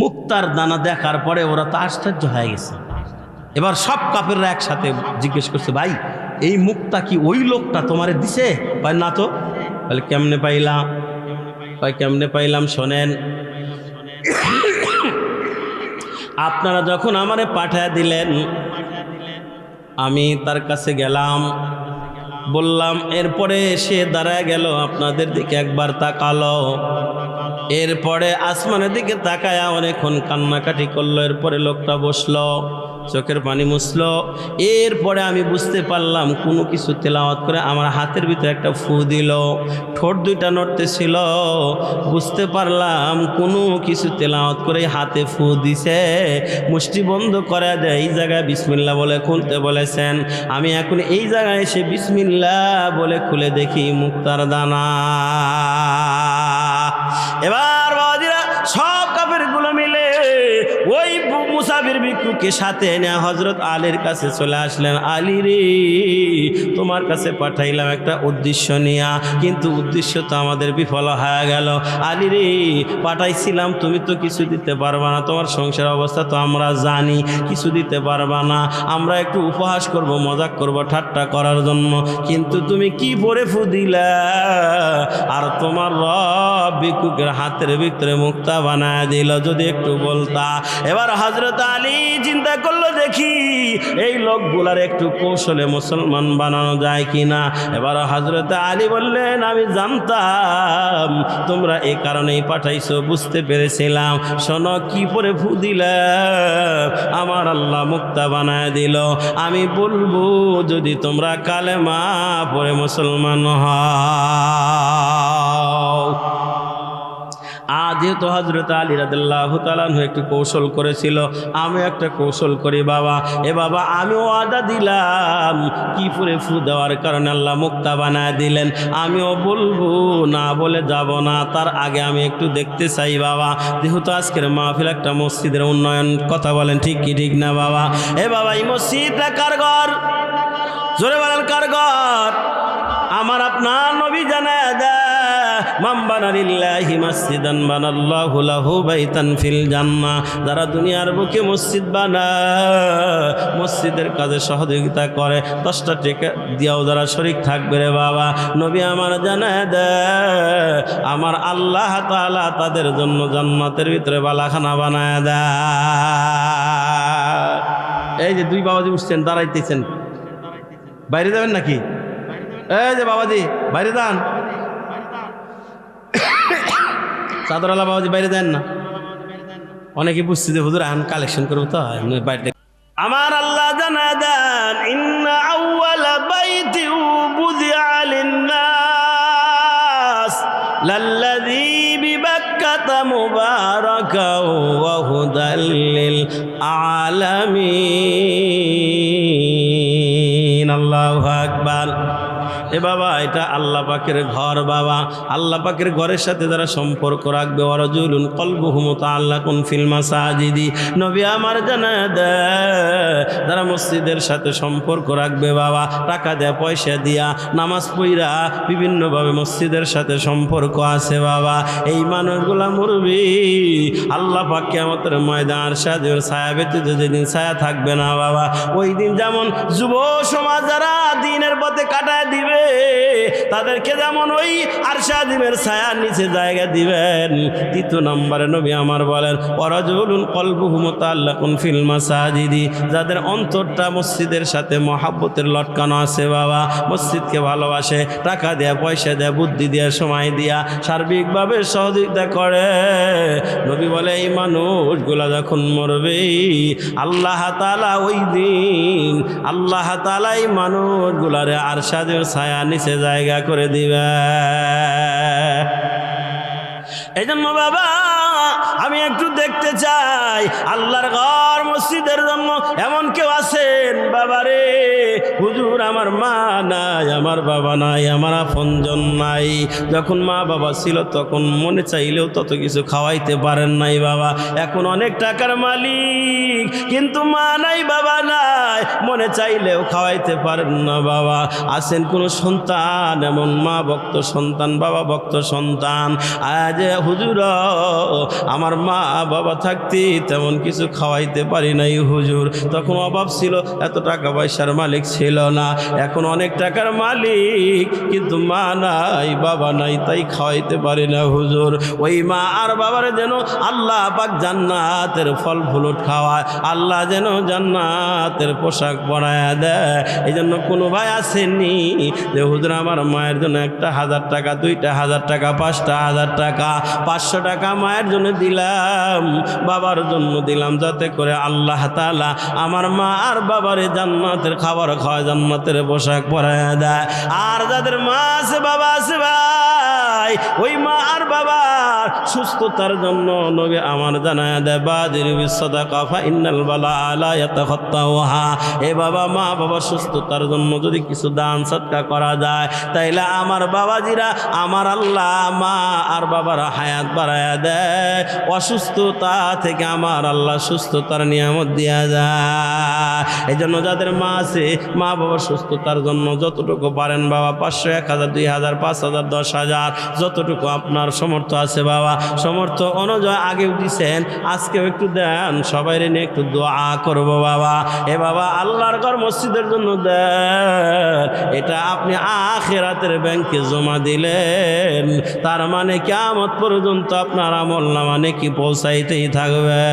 মুক্তার দানা দেখার পরে ওরা তো আশ্চর্য হয়ে গেছে। এবার সব কাফেররা একসাথে জিজ্ঞেস করছে, ভাই এই মুক্তা কি ওই লোকটা তোমারে দিছে? ভাই না তো। বলে কেমনে পাইলাম? ভাই কেমনে পাইলাম শোনেন, আপনারা যখন আমারে পাঠায় দিলেন, আমি তার কাছে গেলাম, বললাম, এরপরে সে দাঁড়ায় গেল, আপনাদের দিকে একবার তাকালো, এরপরে আসমানের দিকে তাকায়া অনেকক্ষণ কান্নাকাটি করলো, এরপরে লোকটা বসলো, চোখের পানি মুছলো। এরপরে আমি বুঝতে পারলাম কোনো কিছু তেলাওয়াত করে আমার হাতের ভিতরে একটা ফু দিল, ঠোঁট দুইটা নড়তেছিল। বুঝতে পারলাম কোনো কিছু তেলাওয়াত করে হাতে ফু দিছে, মুষ্টি বন্ধ করে দেয়। এই জায়গায় বিসমিল্লাহ বলে খুলতে বলেছেন। আমি এখন এই জায়গায় এসে বিসমিল্লাহ বলে খুলে দেখি মুক্তার দানা। এবার বাবাজিরা সব কাফেরগুলো মিলে ওই মুসাফির ভিক্ষুকে সাথে এনে হযরত আলীর কাছে চলে আসলেন। আলী রে, তোমার কাছে পাঠাইলাম একটা উদ্দেশ্য নিয়া, কিন্তু উদ্দেশ্য তো আমাদের বিফল হয়ে গেল। আলী রে, পাঠাইছিলাম, তুমি তো কিছু দিতে পারবা না, তোমার সংসার অবস্থা তো আমরা জানি, কিছু দিতে পারবা না। আমরা একটু উপহাস করব, মজাক করব, ঠাট্টা করার জন্য, কিন্তু তুমি কি পরে ফু দিলা? আর তোমার রব ভিক্ষুকের হাতের ভিতরে মুক্তা বানায় দিল, যদি একটু বলতা। এবার হযরত আলী চিন্তা করলো, দেখি এই লোকগুলার একটু কৌশলে মুসলমান বানানো যায় কিনা। এবার হযরত আলী বললেন, আমি জানতাম তোমরা এই কারণেই পাঠাইছো, বুঝতে পেরেছিলাম। শোনো, কি পরে ফু দিলাম, আমার আল্লাহ মুক্তা বানায় দিল। আমি বলবো যদি তোমরা কালেমা পড়ে মুসলমান হও। যেহেতু হযরত আলী রাদিয়াল্লাহু তাআলা আনহু একটু কৌশল করেছিল, আমি একটা কৌশল করি বাবা। এ বাবা, আমি ওয়াদা দিলাম, কি পরে ফু দেওয়ার কারণে আল্লাহ মুক্তা বানায় দিলেন, আমিও বলবো, না বলে যাব না। তার আগে আমি একটু দেখতে চাই বাবা। যেহেতু আজকের মাহফিল একটা মসজিদের উন্নয়ন, কথা বলেন ঠিক কি ঠিক না বাবা? এ বাবা, এই মসজিদটা কার ঘর? জোরে বলেন, কার ঘর? আমার আপনার নবী জানায় দেয়, মান বানা লিল্লাহি মাসজিদান বানাল্লাহু লাহু বাইতান ফিল জান্নাহ। যারা দুনিয়ার বুকে মসজিদ বানায়, মসজিদের কাজে সহযোগিতা করে, 10টা টাকা দিয়াও যারা শরীক থাকবে রে বাবা, নবী আমার জানায় দেয়, আমার আল্লাহ তাআলা তাদের জন্য জান্নাতের ভিতরে বালাখানা বানায় দেয়। এই যে দুই বাবাজি উঠছেন, দাঁড়াইতেছেন, বাইরে যাবেন নাকি? এই যে বাবাজি বাইরে যান, চাদরওয়ালা বাবাজি বাইরে যান না। অনেকে বুঝছি যে হুজুর আন কালেকশন করবো, তো বাইরে। আমার আল্লাহ জানা দেন, ইন্না আউওয়ালা বাইতি বুদিআ লিন-নাস লাল্লাযী বিবাক্কাতা মুবারাকাও ওয়া হুদাল লিল আলামিন। আল্লাহু আকবার। এ বাবা, এটা আল্লাহ পাকের ঘর বাবা। আল্লাহ পাকের ঘরের সাথে যারা সম্পর্ক রাখবে, ওয়ারাজুলুন কলবুহু মুতাআল্লাকুন ফিল মাসাজিদি, নবী আমার জানায় দেয়, যারা মসজিদের সাথে সম্পর্ক রাখবে বাবা, টাকা দেয়া, পয়সা দিয়া, নামাজ পড়া, বিভিন্নভাবে মসজিদের সাথে সম্পর্ক আছে বাবা, এই মানুষগুলা মরবি আল্লাহ পাক কিয়ামতের ময়দান আরশাদের ছায়া ব্যতীত যেদিন ছায়া থাকবে না বাবা, ওই দিন যেমন যুব সমাজ যারা দ্বীনের পথে কাটায় দিবে, তাদেরকে যেমন ওই আরশাদিমের ছায়ার নিচে জায়গা দিবেন। 3 নম্বরে নবী আমার বলেন, ওয়ারাজুলুন কলবুহু মুতাআল্লাকুন ফিল মাসাজিদি, যাদের অন্তরটা মসজিদের সাথে মহাব্বতের লটকানো আছে বাবা, মসজিদকে ভালোবাসে, টাকা দেয়া, পয়সা দেয়া, বুদ্ধি দেয়া, সময় দিয়া, সার্বিকভাবে সহযোগিতা করে। নবী বলে, এই মানুষগুলা যখন মরবে, আল্লাহ তাআলা ওই দিন আল্লাহ তাআলা এই মানুষগুলারে আরশাদের ছায়া নিচে জায়গা করে দিবে। এই জন্য বাবা, আমি একটু দেখতে চাই আল্লাহর ঘর মসজিদের জন্য এমন কেউ আছেন বাবারে, হুজুর আমার মা নাই, আমার বাবা নাই, আমার আপনজন নাই, যখন মা বাবা ছিল তখন মনে চাইলেও তত কিছু খাওয়াইতে পারেন নাই বাবা, এখন অনেক টাকার মালিক, কিন্তু মা নাই, বাবা নাই, মনে চাইলেও খাওয়াইতে পারেন না বাবা। আছেন কোন সন্তান এমন, মা ভক্ত সন্তান, বাবা ভক্ত সন্তান, আজ হুজুর আমার মা বাবা থাকতে তেমন কিছু খাওয়াইতে পারি নাই হুজুর, তখন অভাব ছিল, এত টাকা পয়সার মালিক ছিল না, এখন অনেক টাকার মালিক, কিন্তু মা নাই, বাবা নাই, তাই খাওয়াইতে পারি না হুজুর। ওই মা আর বাবার যেন আল্লাহ পাক জান্নাতের ফল ফুলুট খাওয়ায়, আল্লাহ যেন জান্নাতের পোশাক পরায় দেয়। এই জন্য কোনো ভাই আসেননি যে হুজুর আমার মায়ের জন্য 1,000 টাকা, 2,000 টাকা, 5,000 টাকা, 500 টাকা মায়ের জন্য জন্য দিলাম, বাবার জন্য দিলাম, যাতে করে আল্লাহ তাআলা আমার মা আর বাবারে জান্নাতের খাবার খাওয়ায়, জান্নাতের পোশাক পরায় দেয়। আর যাদের মা আছে বাবা আছে ভাই, ওই মা আর বাবার সুস্থতার জন্য নবী আমার জানায় দেয় বাদির বিসসাদাকা ফা ইন্নাল বালা লা ইয়াতাখাত্তাউহা। এ বাবা মা বাবার সুস্থতার জন্য যদি কিছু দান সদকা করা যায়, তাইলে আমার বাবাজিরা আমার আল্লাহ মা আর বাবার হায়াত বাড়ায়া দেয়, অসুস্থতা থেকে আমার আল্লাহ সুস্থতার নিয়ামত দিয়া যায়। এই জন্য যাদের মা আছে, মা বাবার সুস্থতার জন্য যতটুকু পারেন বাবা, 500, 1000, 2000, 5000, 10,000, যতটুকু আপনার সমর্থ আছে বাবা, সমর্থ অনুযায়ী আগেও দিছেন, আজকেও একটু দেন, সবাই নিয়ে একটু দোয়া করবো বাবা। এ বাবা আল্লাহর ঘর মসজিদের জন্য দেন, এটা আপনি আখিরাতের ব্যাংকে জমা দিলেন, তার মানে কিয়ামত পর্যন্ত আপনার আমল নামা নেকি পৌঁছাইতেই থাকবে।